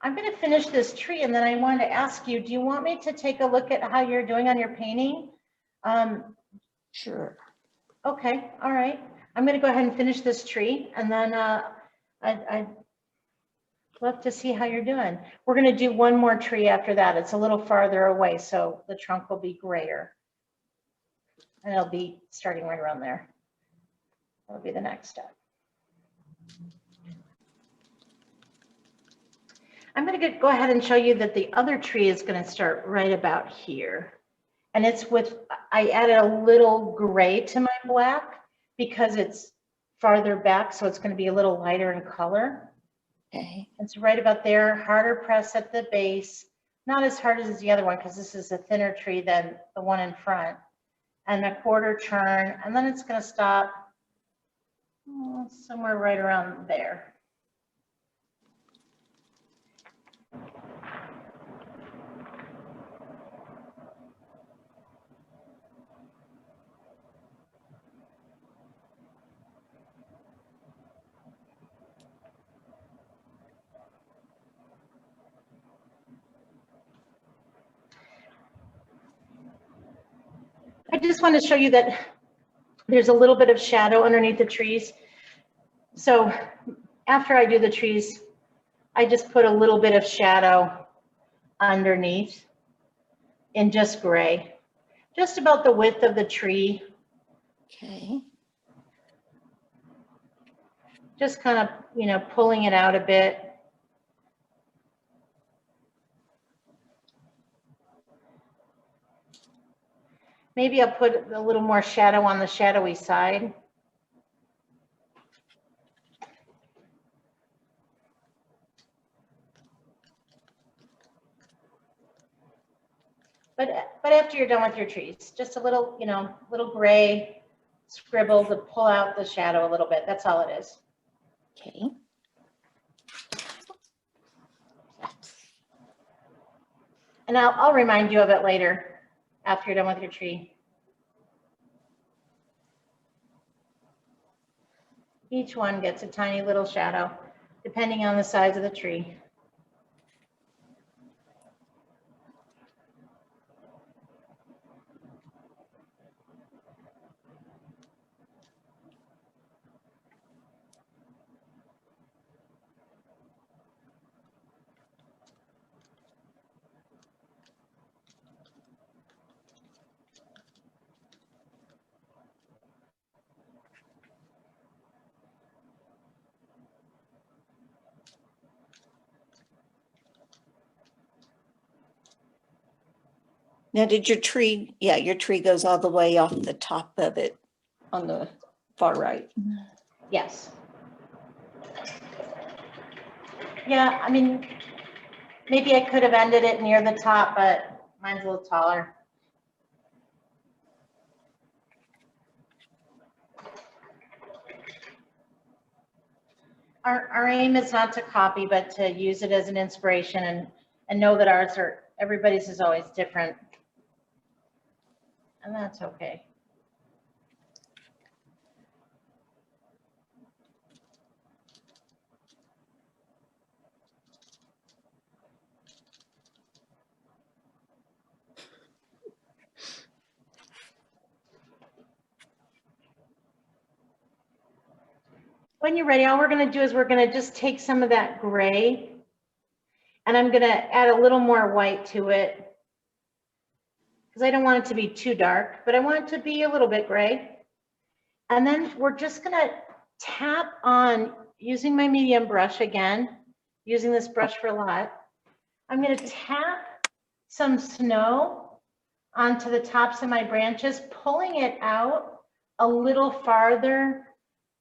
I'm going to finish this tree, and then I wanted to ask you, do you want me to take a look at how you're doing on your painting? Sure. Okay, all right. I'm going to go ahead and finish this tree, and then I'd love to see how you're doing. We're going to do one more tree after that. It's a little farther away, so the trunk will be grayer. And it'll be starting right around there. That'll be the next step. I'm going to go ahead and show you that the other tree is going to start right about here. And it's with, I added a little gray to my black because it's farther back, so it's going to be a little lighter in color. Okay. It's right about there, harder press at the base, not as hard as the other one because this is a thinner tree than the one in front. And a quarter turn, and then it's going to stop somewhere right around there. I just want to show you that there's a little bit of shadow underneath the trees. So after I do the trees, I just put a little bit of shadow underneath in just gray, just about the width of the tree. Okay. Just kind of, you know, pulling it out a bit. Maybe I'll put a little more shadow on the shadowy side. But after you're done with your trees, just a little, you know, little gray scribble to pull out the shadow a little bit. That's all it is. Okay. And I'll remind you of it later after you're done with your tree. Each one gets a tiny little shadow, depending on the size of the tree. Now, did your tree, yeah, your tree goes all the way off the top of it on the far right. Yes. Yeah, I mean, maybe I could have ended it near the top, but mine's a little taller. Our aim is not to copy, but to use it as an inspiration and know that ours are, everybody's is always different. And that's okay. When you're ready, all we're going to do is we're going to just take some of that gray and I'm going to add a little more white to it because I don't want it to be too dark, but I want it to be a little bit gray. And then we're just going to tap on, using my medium brush again, using this brush for a lot. I'm going to tap some snow onto the tops of my branches, pulling it out a little farther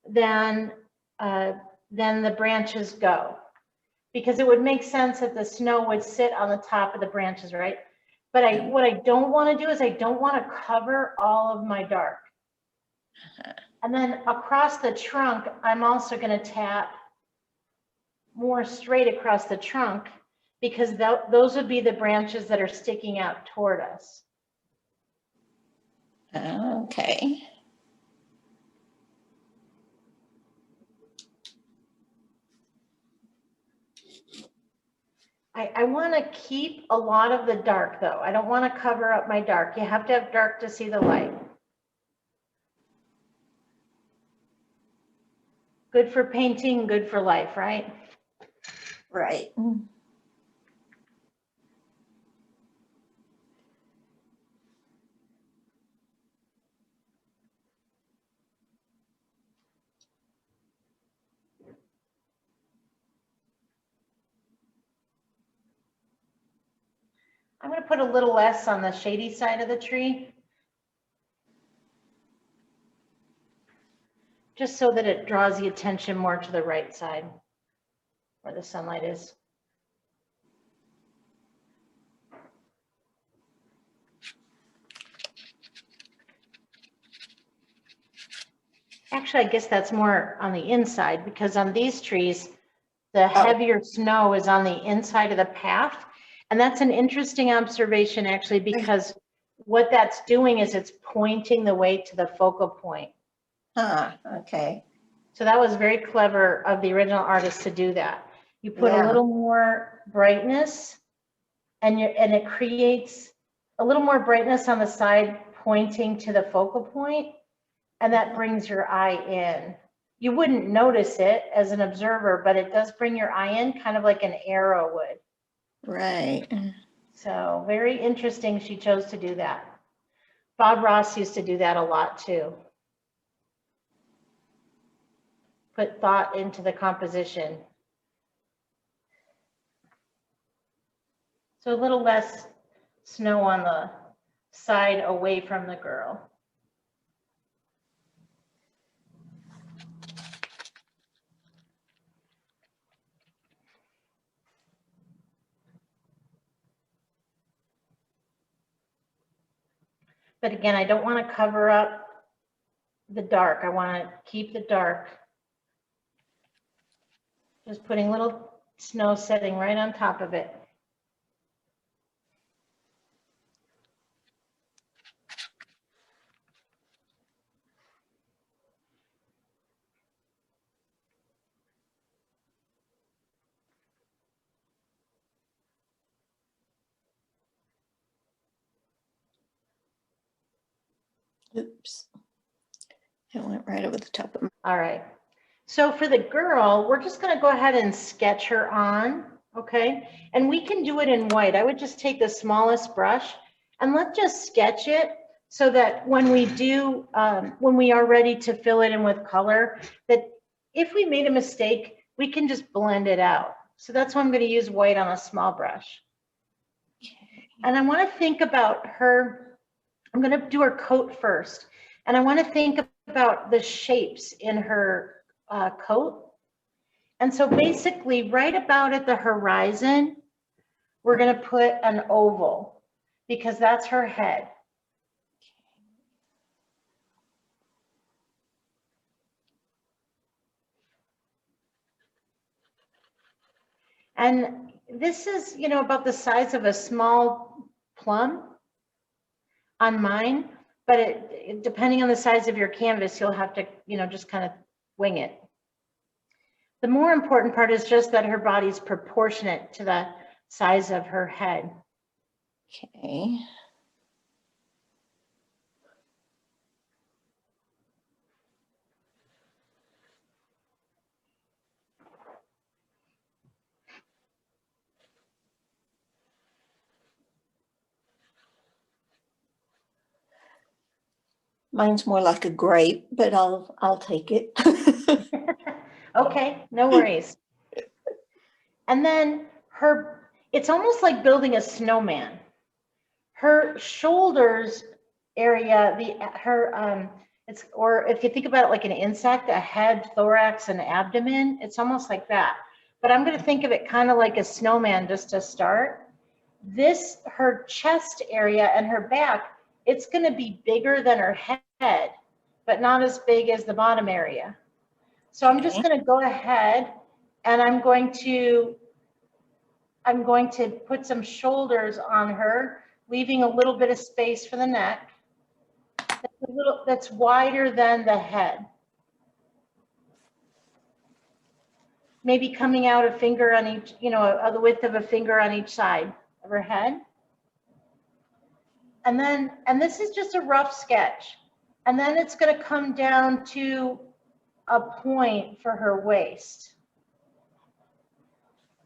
than the branches go, because it would make sense that the snow would sit on the top of the branches, right? But what I don't want to do is I don't want to cover all of my dark. And then across the trunk, I'm also going to tap more straight across the trunk because those would be the branches that are sticking out toward us. Okay. I want to keep a lot of the dark though. I don't want to cover up my dark. You have to have dark to see the light. Good for painting, good for life, right? Right. I'm going to put a little less on the shady side of the tree, just so that it draws the attention more to the right side where the sunlight is. Actually, I guess that's more on the inside because on these trees, the heavier snow is on the inside of the path. And that's an interesting observation actually, because what that's doing is it's pointing the way to the focal point. Okay. So that was very clever of the original artist to do that. You put a little more brightness and it creates a little more brightness on the side pointing to the focal point, and that brings your eye in. You wouldn't notice it as an observer, but it does bring your eye in kind of like an arrow would. Right. So very interesting she chose to do that. Bob Ross used to do that a lot too. Put thought into the composition. So a little less snow on the side away from the girl. But again, I don't want to cover up the dark. I want to keep the dark. Just putting little snow setting right on top of it. Oops. It went right over the top of me. All right. So for the girl, we're just going to go ahead and sketch her on. Okay. And we can do it in white. I would just take the smallest brush and let's just sketch it so that when we do, when we are ready to fill it in with color, that if we made a mistake, we can just blend it out. So that's why I'm going to use white on a small brush. And I want to think about her. I'm going to do her coat first. And I want to think about the shapes in her coat. And so basically right about at the horizon, we're going to put an oval because that's her head. And this is, you know, about the size of a small plum on mine, but depending on the size of your canvas, you'll have to, you know, just kind of wing it. The more important part is just that her body's proportionate to the size of her head. Okay. Mine's more like a grape, but I'll take it. Okay, no worries. And then it's almost like building a snowman. Her shoulders area, or if you think about it like an insect, a head, thorax, and abdomen, it's almost like that. But I'm going to think of it kind of like a snowman just to start. Her chest area and her back, it's going to be bigger than her head, but not as big as the bottom area. So I'm just going to go ahead and I'm going to put some shoulders on her, leaving a little bit of space for the neck. That's wider than the head. Maybe coming out a finger on each, you know, the width of a finger on each side of her head. And this is just a rough sketch. And then it's going to come down to a point for her waist.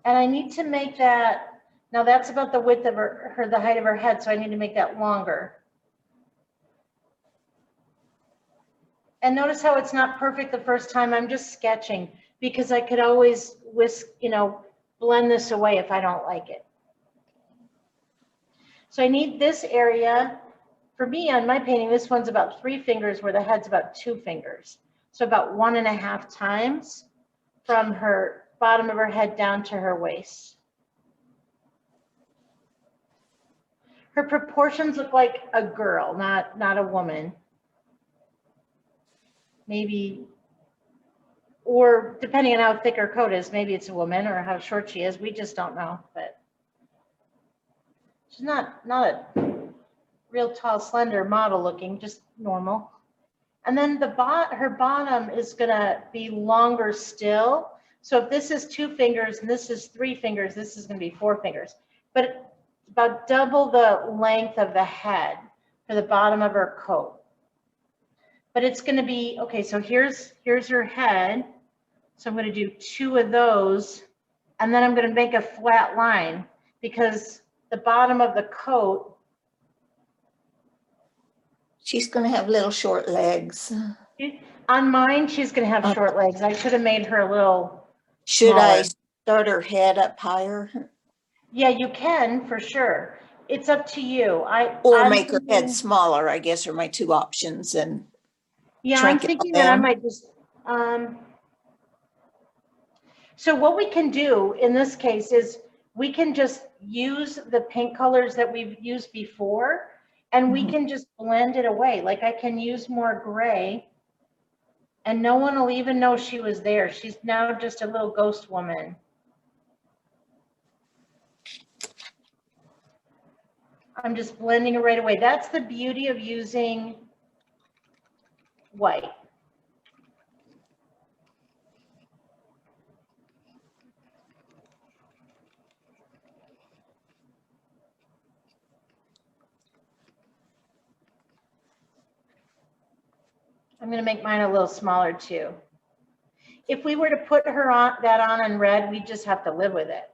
And I need to make that, now that's about the width of the height of her head, so I need to make that longer. And notice how it's not perfect the first time. I'm just sketching because I could always blend this away if I don't like it. So I need this area. For me, on my painting, this one's about 3 fingers where the head's about 2 fingers. So about 1.5 times from her bottom of her head down to her waist. Her proportions look like a girl, not a woman. Maybe, or depending on how thick her coat is, maybe it's a woman, or how short she is. We just don't know, but she's not a real tall, slender model looking, just normal. And then her bottom is gonna be longer still. So if this is 2 fingers and this is 3 fingers, this is gonna be 4 fingers. But about double the length of the head for the bottom of her coat. But it's gonna be, okay, so here's her head. So I'm gonna do 2 of those, and then I'm gonna make a flat line because the bottom of the coat, She's going to have little short legs. on mine, she's gonna have short legs. I should have made her a little Should smaller. I start her head up higher? Yeah, you can, for sure. It's up to you. Or I'm make her thinking, head smaller, I guess, are my 2 options. And yeah, I'm shrink it thinking that I down. might just, so what we can do in this case is we can just use the paint colors that we've used before, and we can just blend it away. Like I can use more gray and no one will even know she was there. She's now just a little ghost woman. I'm just blending it right away. That's the beauty of using white. I'm going to make mine a little smaller too. If we were to put that on in red, we just have to live with it.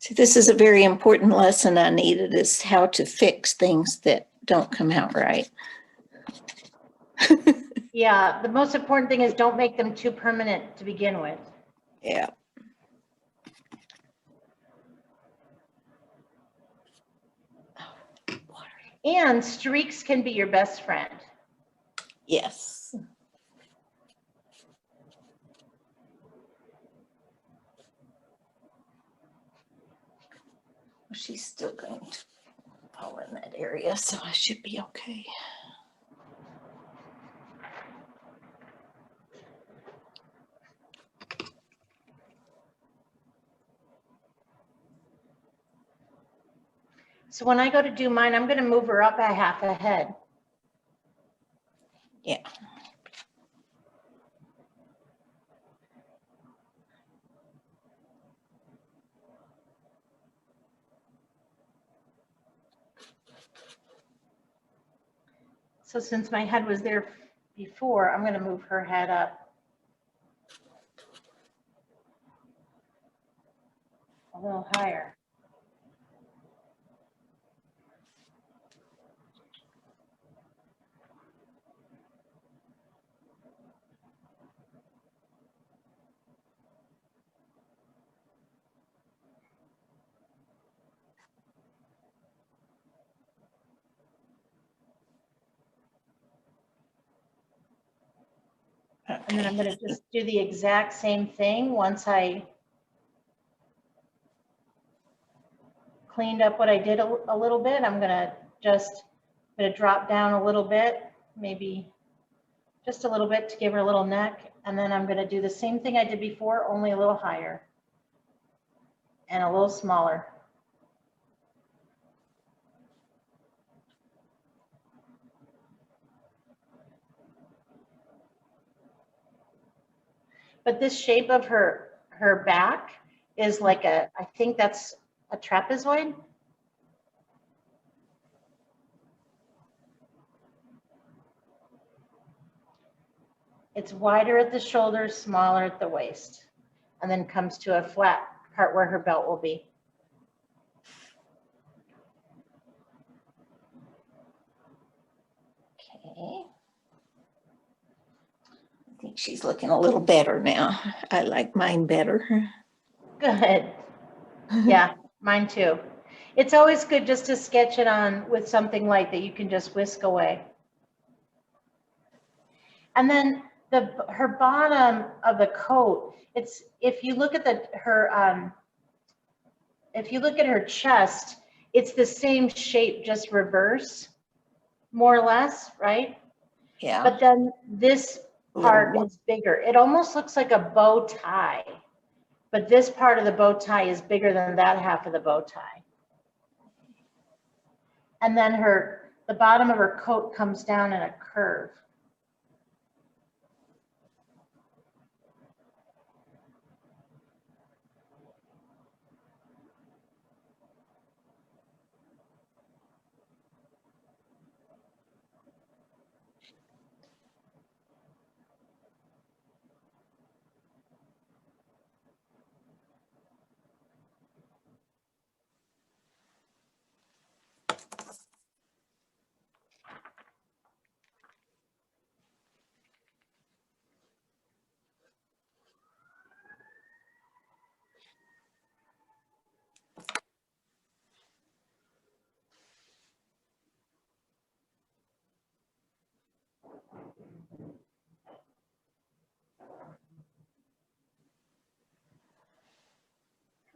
See, this is a very important lesson I needed, is how to fix things that don't come out right. Yeah, the most important thing is don't make them too permanent to begin with. Yeah. And streaks can be your best friend. Yes. She's still going to fall in that area, so I should be okay. So when I go to do mine, I'm going to move her up a half a head. Yeah. So since my head was there before, I'm going to move her head up a little higher. And then I'm going to just do the exact same thing once I cleaned up what I did a little bit. I'm going to drop down a little bit, maybe just a little bit to give her a little neck. And then I'm going to do the same thing I did before, only a little higher and a little smaller. But this shape of her back is like I think that's a trapezoid. It's wider at the shoulders, smaller at the waist, and then comes to a flat part where her belt will be. Okay. I think she's looking a little better now. I like mine better. Good. Yeah, mine too. It's always good just to sketch it on with something light that you can just whisk away. And then her bottom of the coat, it's, if you look at her chest, it's the same shape, just reverse, more or less, right? Yeah. But then this part is bigger. It almost looks like a bow tie, but this part of the bow tie is bigger than that half of the bow tie. And then the bottom of her coat comes down in a curve.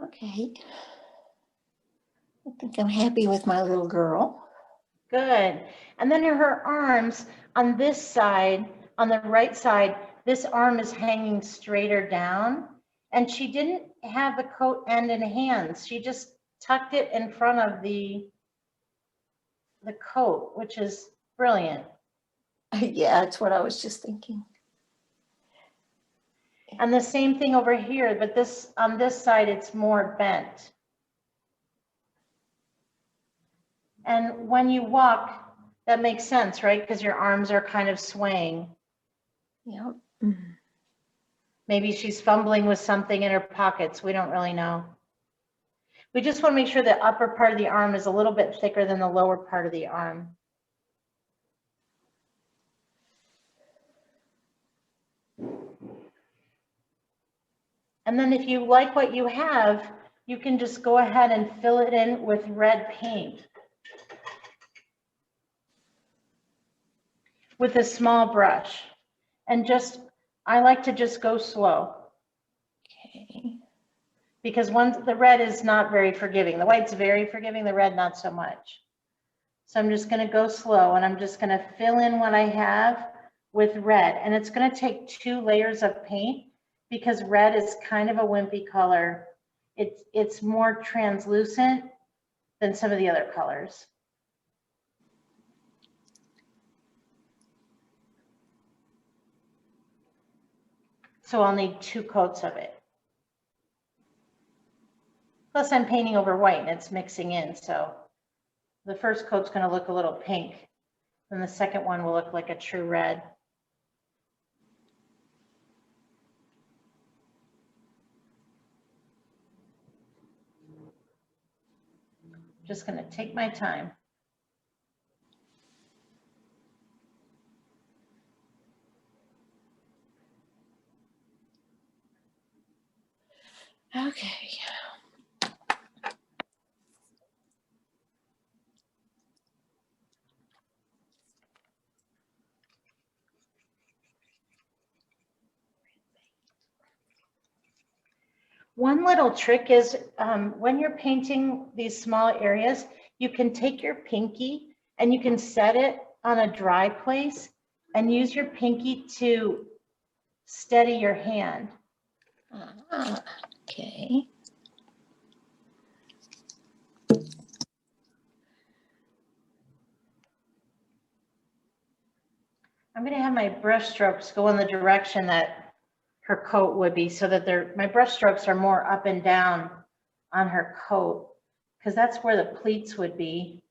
Okay. I think I'm happy with my little girl. Good. And then her arms on this side, on the right side, this arm is hanging straighter down. And she didn't have the coat end in hands. She just tucked it in front of the coat, which is brilliant. Yeah, that's what I was just thinking. And the same thing over here, but this, on this side, it's more bent. And when you walk, that makes sense, right? Because your arms are kind of swaying. Yeah. Maybe she's fumbling with something in her pockets. We don't really know. We just want to make sure the upper part of the arm is a little bit thicker than the lower part of the arm. And then if you like what you have, you can just go ahead and fill it in with red paint with a small brush. And just, I like to just go slow. Okay. Because the red is not very forgiving. The white's very forgiving, the red not so much. So I'm just gonna go slow and I'm just gonna fill in what I have with red. And it's gonna take 2 layers of paint because red is kind of a wimpy color. It's more translucent than some of the other colors. So I'll need 2 coats of it. Plus I'm painting over white and it's mixing in. So the first coat's gonna look a little pink. Then the second one will look like a true red. Just going to take my time. Okay. One little trick is when you're painting these small areas, you can take your pinky and you can set it on a dry place and use your pinky to steady your hand. Okay. I'm going to have my brush strokes go in the direction that her coat would be so that my brush strokes are more up and down on her coat because that's where the pleats would be.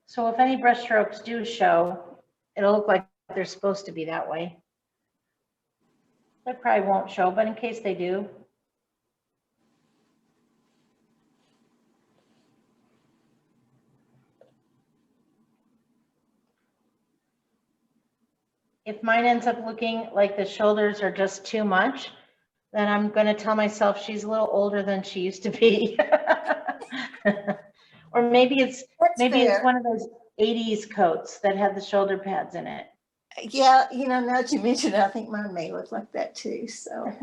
So if any brush strokes do show, it'll look like they're supposed to be that way. They probably won't show, but in case they do. If mine ends up looking like the shoulders are just too much, then I'm going to tell myself she's a little older than she used to be. Or maybe it's one of those 80s coats that had the shoulder pads in it. Yeah, now that you mentioned it, I think mine may look like that too. So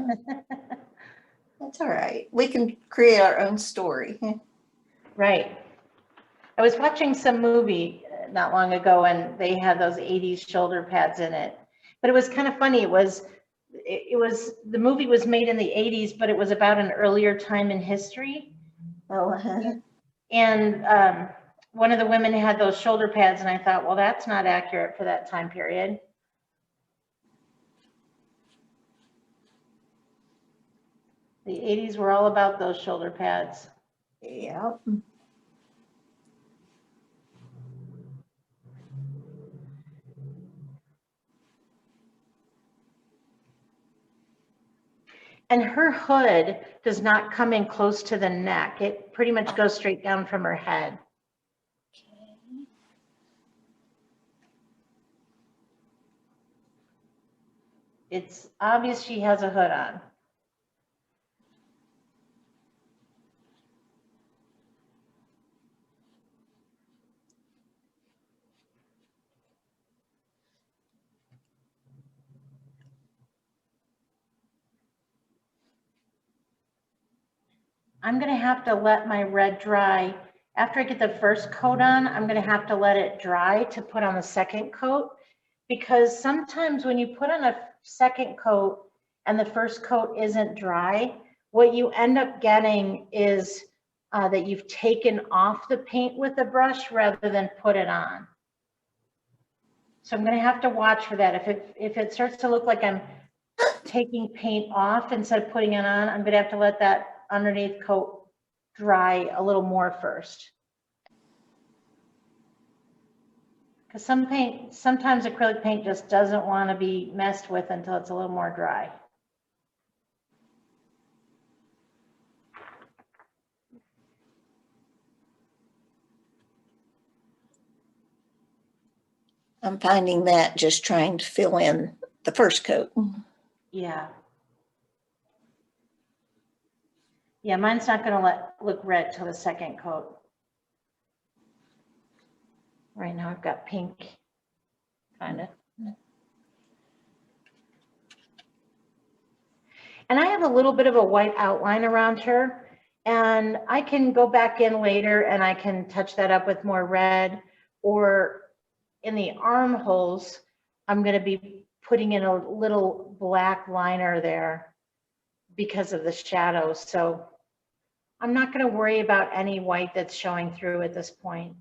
that's all right. We can create our own story. Right. I was watching some movie not long ago and they had those 80s shoulder pads in it. But it was kind of funny. The movie was made in the 80s, but it was about an earlier time in history. Oh, And one of the women had those shoulder pads and I thought, well, that's not accurate for that time period. The 80s were all about those shoulder pads. Yeah. And her hood does not come in close to the neck. It pretty much goes straight down from her head. Okay. It's obvious she has a hood on. I'm going to have to let my red dry. After I get the first coat on, I'm going to have to let it dry to put on the second coat, because sometimes when you put on a second coat and the first coat isn't dry, what you end up getting is that you've taken off the paint with the brush rather than put it on. So I'm going to have to watch for that. If it starts to look like I'm taking paint off instead of putting it on, I'm going to have to let that underneath coat dry a little more first. Because sometimes acrylic paint just doesn't want to be messed with until it's a little more dry. I'm finding that just trying to fill in the first coat. Yeah. Yeah, mine's not gonna look red till the second coat. Right now I've got pink, kind of. And I have a little bit of a white outline around her, and I can go back in later and I can touch that up with more red, or in the armholes, I'm gonna be putting in a little black liner there because of the shadows. So I'm not gonna worry about any white that's showing through at this point.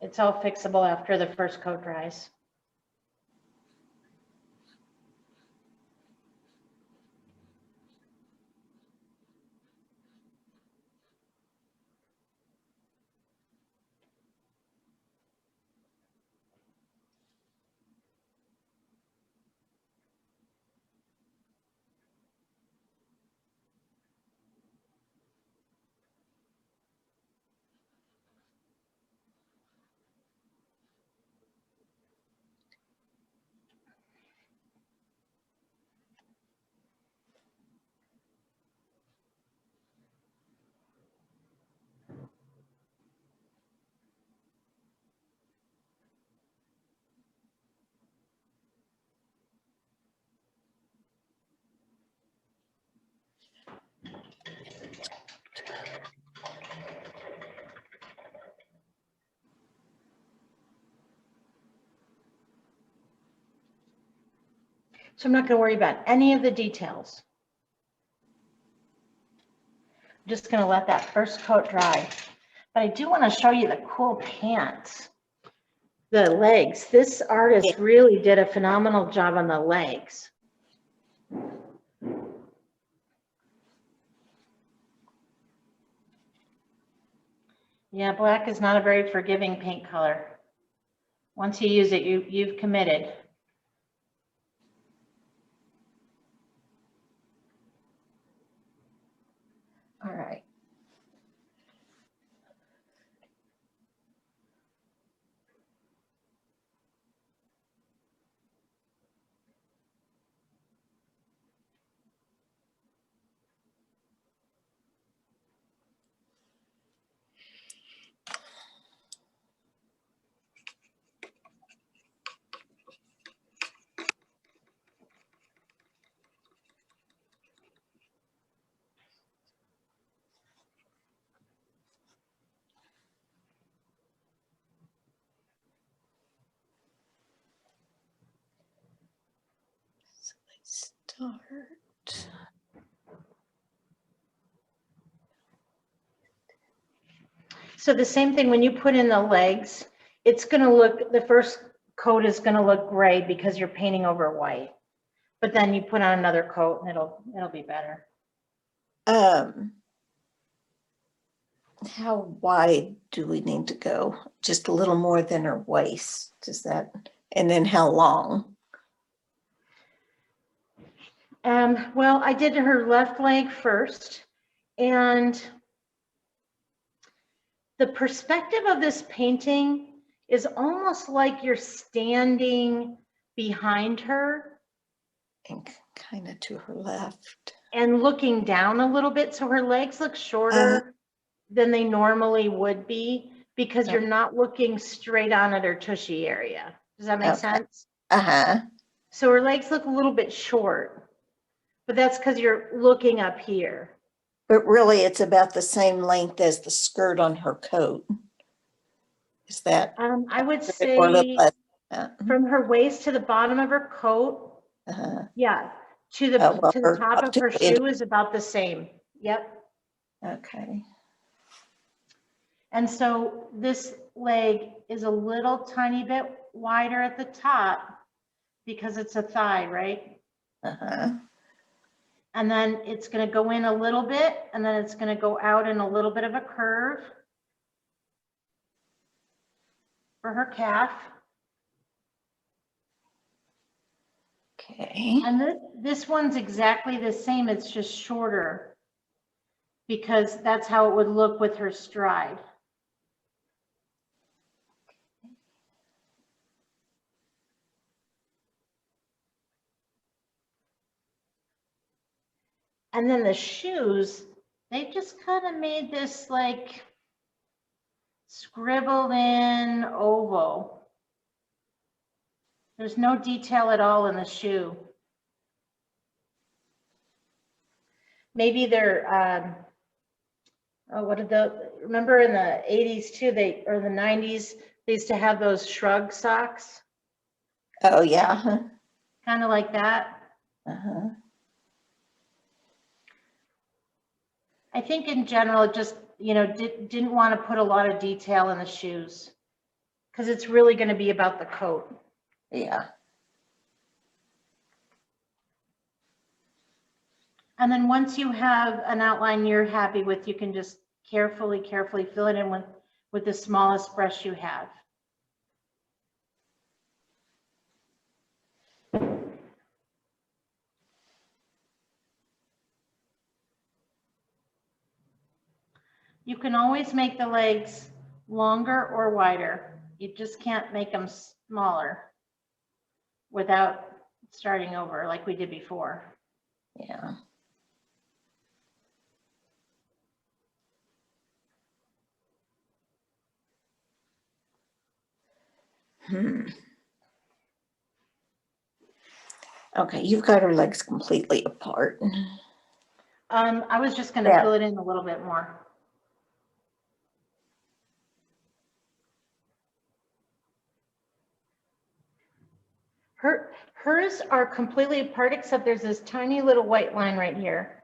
It's all fixable after the first coat dries. So I'm not going to worry about any of the details. I'm just going to let that first coat dry. But I do want to show you the cool pants, the legs. This artist really did a phenomenal job on the legs. Yeah, black is not a very forgiving paint color. Once you use it, you've committed. All right. So let's start. So the same thing, when you put in the legs, it's going to look, the first coat is going to look gray because you're painting over white. But then you put on another coat and it'll be better. How wide do we need to go? Just a little more than her waist. Does that, and then how long? Well, I did her left leg first, and the perspective of this painting is almost like you're standing behind her And kind of to her left. and looking down a little bit. So her legs look shorter than they normally would be because you're not looking straight on at her tushy area. Does that make sense? So her legs look a little bit short, but that's because you're looking up here. But really, it's about the same length as the skirt on her coat. Is that? I would say or a little less? From her waist to the bottom of her coat, yeah, to the top of her shoe is about the same. Yep. Okay. And so this leg is a little tiny bit wider at the top because it's a thigh, right? And then it's going to go in a little bit, and then it's going to go out in a little bit of a curve for her calf. Okay. And this one's exactly the same. It's just shorter because that's how it would look with her stride. And then the shoes, they just kind of made this like scribbled in oval. There's no detail at all in the shoe. Maybe they're, oh, what did remember in the 80s too, or the 90s, they used to have those shrug socks, Oh, yeah. kind of like that. Uh-huh. I think in general, just, you know, didn't want to put a lot of detail in the shoes because it's really going to be about the coat. Yeah. And then once you have an outline you're happy with, you can just carefully fill it in with the smallest brush you have. You can always make the legs longer or wider. You just can't make them smaller without starting over like we did before. Yeah. Okay, you've got her legs completely apart. I was just going to fill it in a little bit more. Hers are completely apart except there's this tiny little white line right here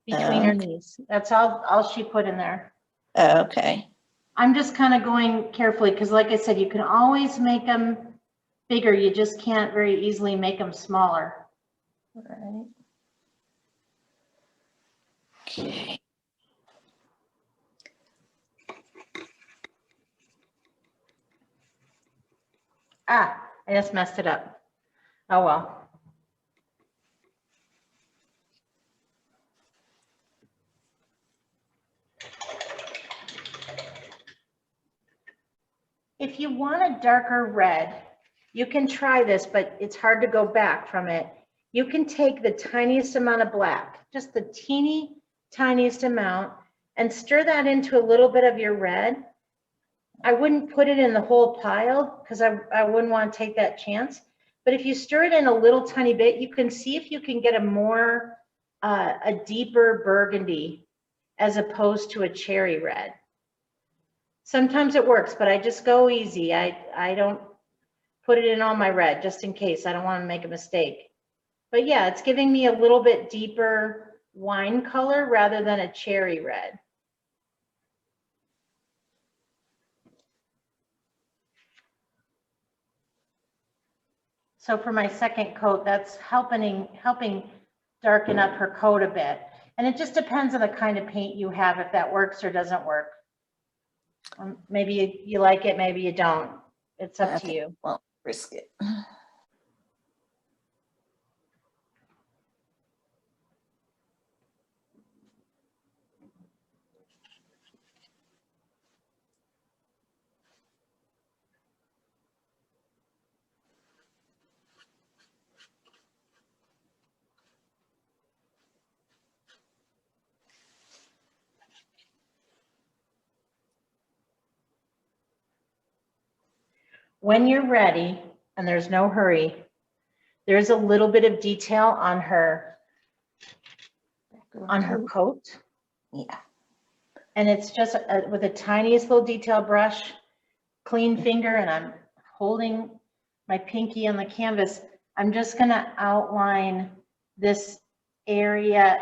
between her knees. That's all she put in there. Okay. I'm just kind of going carefully because like I said, you can always make them bigger. You just can't very easily make them smaller. Right. Okay. Ah, I just messed it up. Oh well. If you want a darker red, you can try this, but it's hard to go back from it. You can take the tiniest amount of black, just the teeny tiniest amount, and stir that into a little bit of your red. I wouldn't put it in the whole pile because I wouldn't want to take that chance. But if you stir it in a little tiny bit, you can see if you can get a deeper burgundy as opposed to a cherry red. Sometimes it works, but I just go easy. I don't put it in all my red just in case. I don't want to make a mistake. But yeah, it's giving me a little bit deeper wine color rather than a cherry red. So for my second coat, that's helping darken up her coat a bit. And it just depends on the kind of paint you have, if that works or doesn't work. Maybe you like it, maybe you don't. It's up to you. Won't risk it. When you're ready, and there's no hurry, there's a little bit of detail on her coat. Yeah. And it's just with the tiniest little detail brush, clean finger, and I'm holding my pinky on the canvas. I'm just gonna outline this area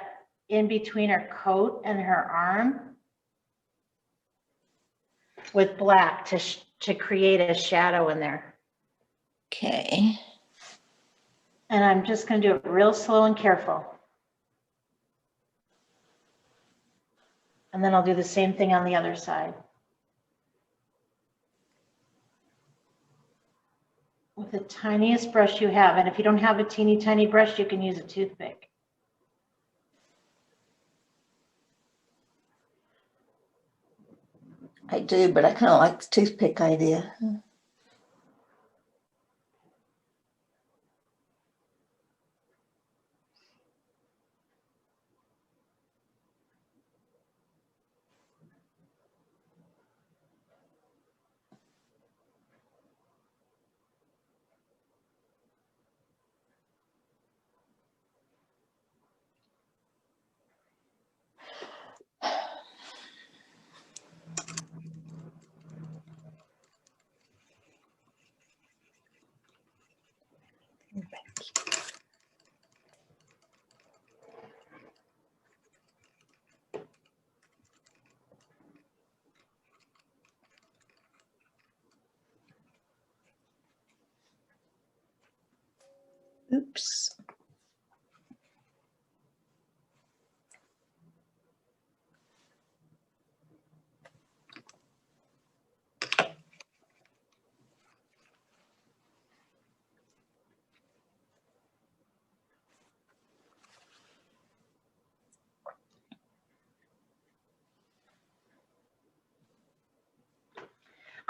in between her coat and her arm with black to create a shadow in there. Okay. And I'm just gonna do it real slow and careful. And then I'll do the same thing on the other side. With the tiniest brush you have. And if you don't have a teeny tiny brush, you can use a toothpick. I do, but I kind of like the toothpick idea. Oops.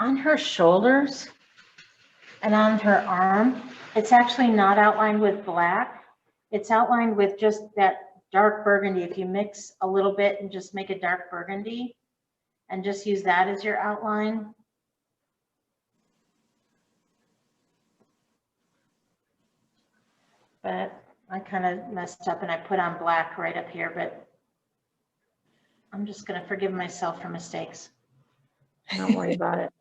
On her shoulders and on her arm, it's actually not outlined with black. It's outlined with just that dark burgundy. If you mix a little bit and just make a dark burgundy and just use that as your outline. But I kind of messed up and I put on black right up here, but I'm just going to forgive myself for mistakes. Don't worry about it.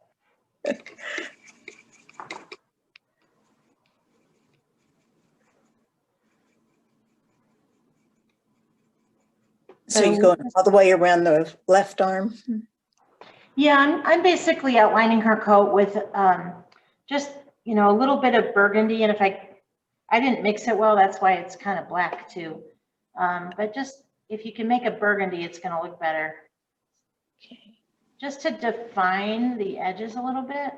So you're going all the way around the left arm? Yeah, I'm basically outlining her coat with just, you know, a little bit of burgundy. And if I didn't mix it well, that's why it's kind of black too. But just, if you can make a burgundy, it's going to look better. Okay. Just to define the edges a little bit.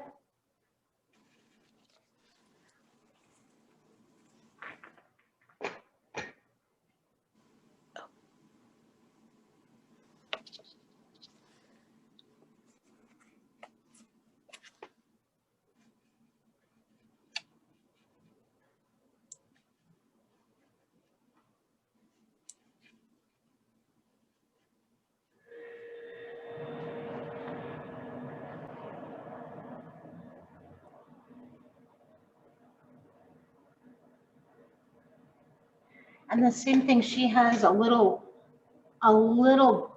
And the same thing, she has a little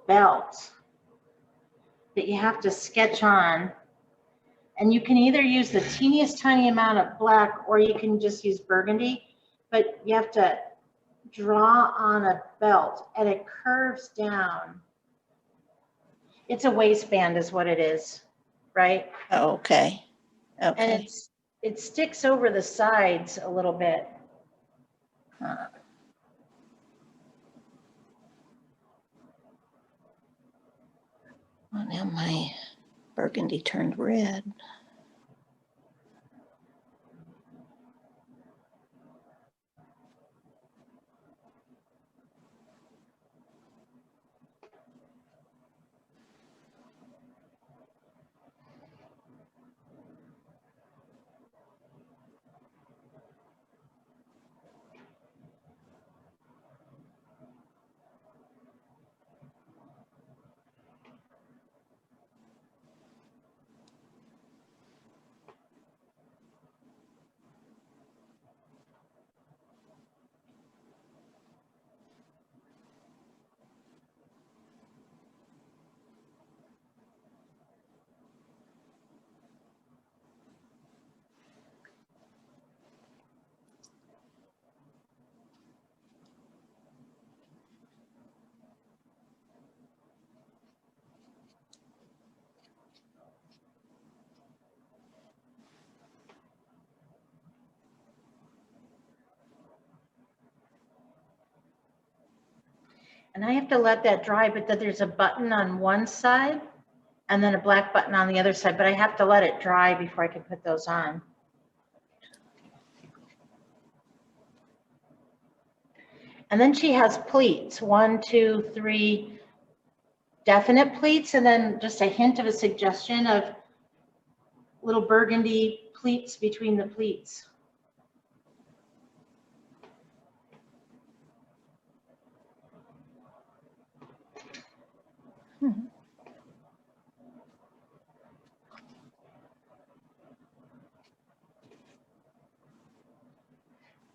belt that you have to sketch on. And you can either use the teeniest tiny amount of black or you can just use burgundy, but you have to draw on a belt and it curves down. It's a waistband is what it is, right? Oh, okay. Okay. And it sticks over the sides a little bit. Huh. Well, now my burgundy turned red. And I have to let that dry, but then there's a button on one side and then a black button on the other side, but I have to let it dry before I can put those on. And then she has pleats, 1, 2, 3 definite pleats, and then just a hint of a suggestion of little burgundy pleats between the pleats.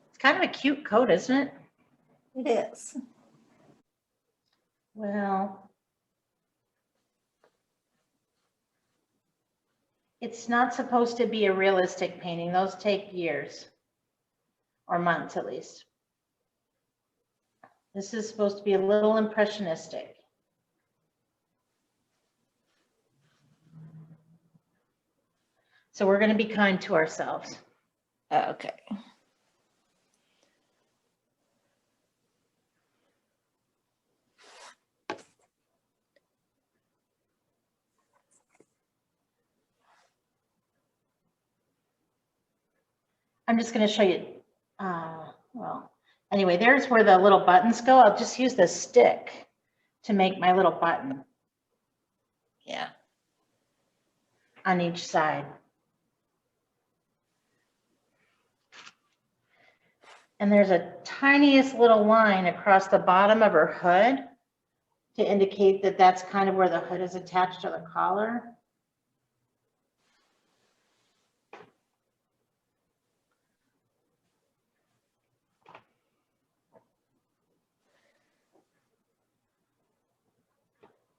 It's kind of a cute coat, isn't it? It is. Well, it's not supposed to be a realistic painting. Those take years or months at least. This is supposed to be a little impressionistic. So we're going to be kind to ourselves. Okay. I'm just going to show you, well, anyway, there's where the little buttons go. I'll just use the stick to make my little button. Yeah. On each side. And there's a tiniest little line across the bottom of her hood to indicate that that's kind of where the hood is attached to the collar.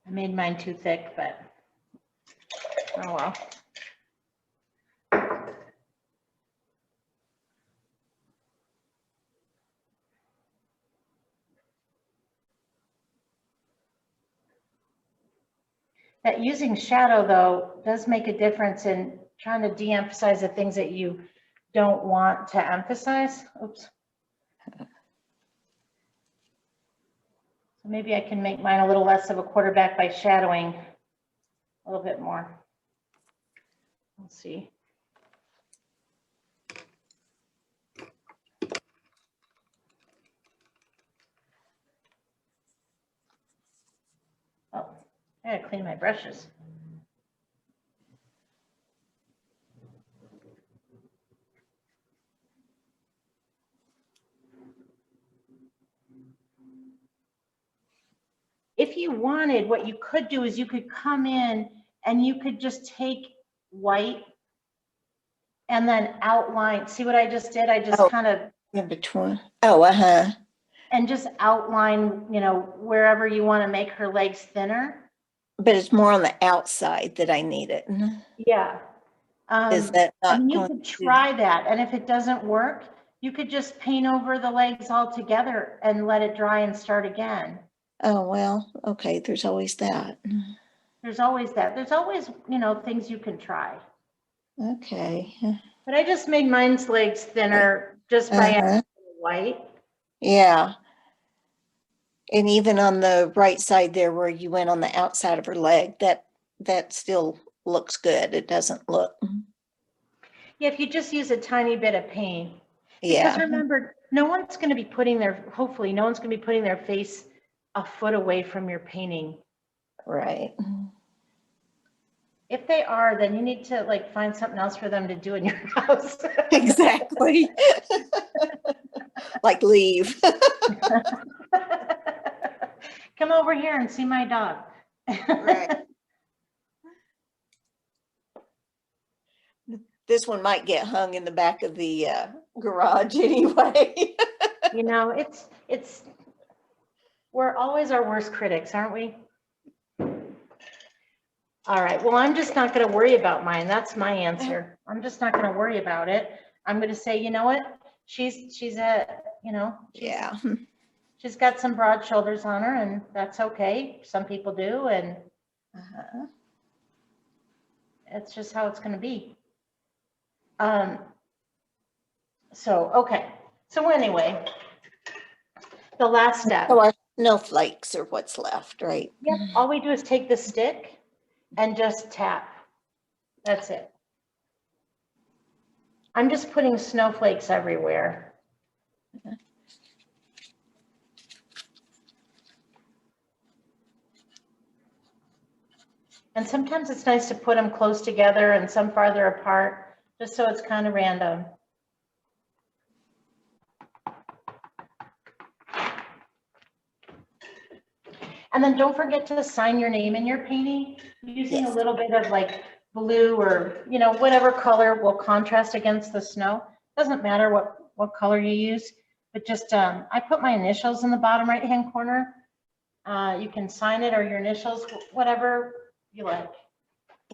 I made mine too thick, but oh well. That using shadow, though, does make a difference in trying to de-emphasize the things that you don't want to emphasize. Oops. So maybe I can make mine a little less of a quarterback by shadowing a little bit more. Let's see. Oh, I gotta clean my brushes. If you wanted, what you could do is you could come in and you could just take white and then outline. See what I just did? I just kind of in between. Oh, and just outline, you know, wherever you want to make her legs thinner. But it's more on the outside that I need it. Yeah. Is that not I mean, you going could to- try that, and if it doesn't work, you could just paint over the legs all together and let it dry and start again. Oh, well, okay, there's always that. There's always that. There's always, you know, things you can try. Okay. But I just made mine's legs thinner just by adding white. Yeah. And even on the right side there where you went on the outside of her leg, that still looks good. It doesn't look. Yeah, if you just use a tiny bit of paint. Yeah. Because remember, no one's going to be putting their, hopefully, no one's going to be putting their face a foot away from your painting. Right. If they are, then you need to like find something else for them to do in your house. Exactly. Like leave. Come over here and see my dog. Right. This one might get hung in the back of the garage anyway. You know, it's, we're always our worst critics, aren't we? All right, well, I'm just not going to worry about mine. That's my answer. I'm just not going to worry about it. I'm going to say, you know what? She's a, you know, Yeah. she's got some broad shoulders on her, and that's okay. Some people do, and it's just how it's going to be. So, okay. So anyway, the last step. So our snowflakes are what's left, right? Yep. All we do is take the stick and just tap. That's it. I'm just putting snowflakes everywhere. And sometimes it's nice to put them close together and some farther apart, just so it's kind of random. And then don't forget to sign your name in your painting using a little bit of like blue or, you know, whatever color will contrast against the snow. Doesn't matter what color you use, but just, I put my initials in the bottom right-hand corner. You can sign it or your initials, whatever you like.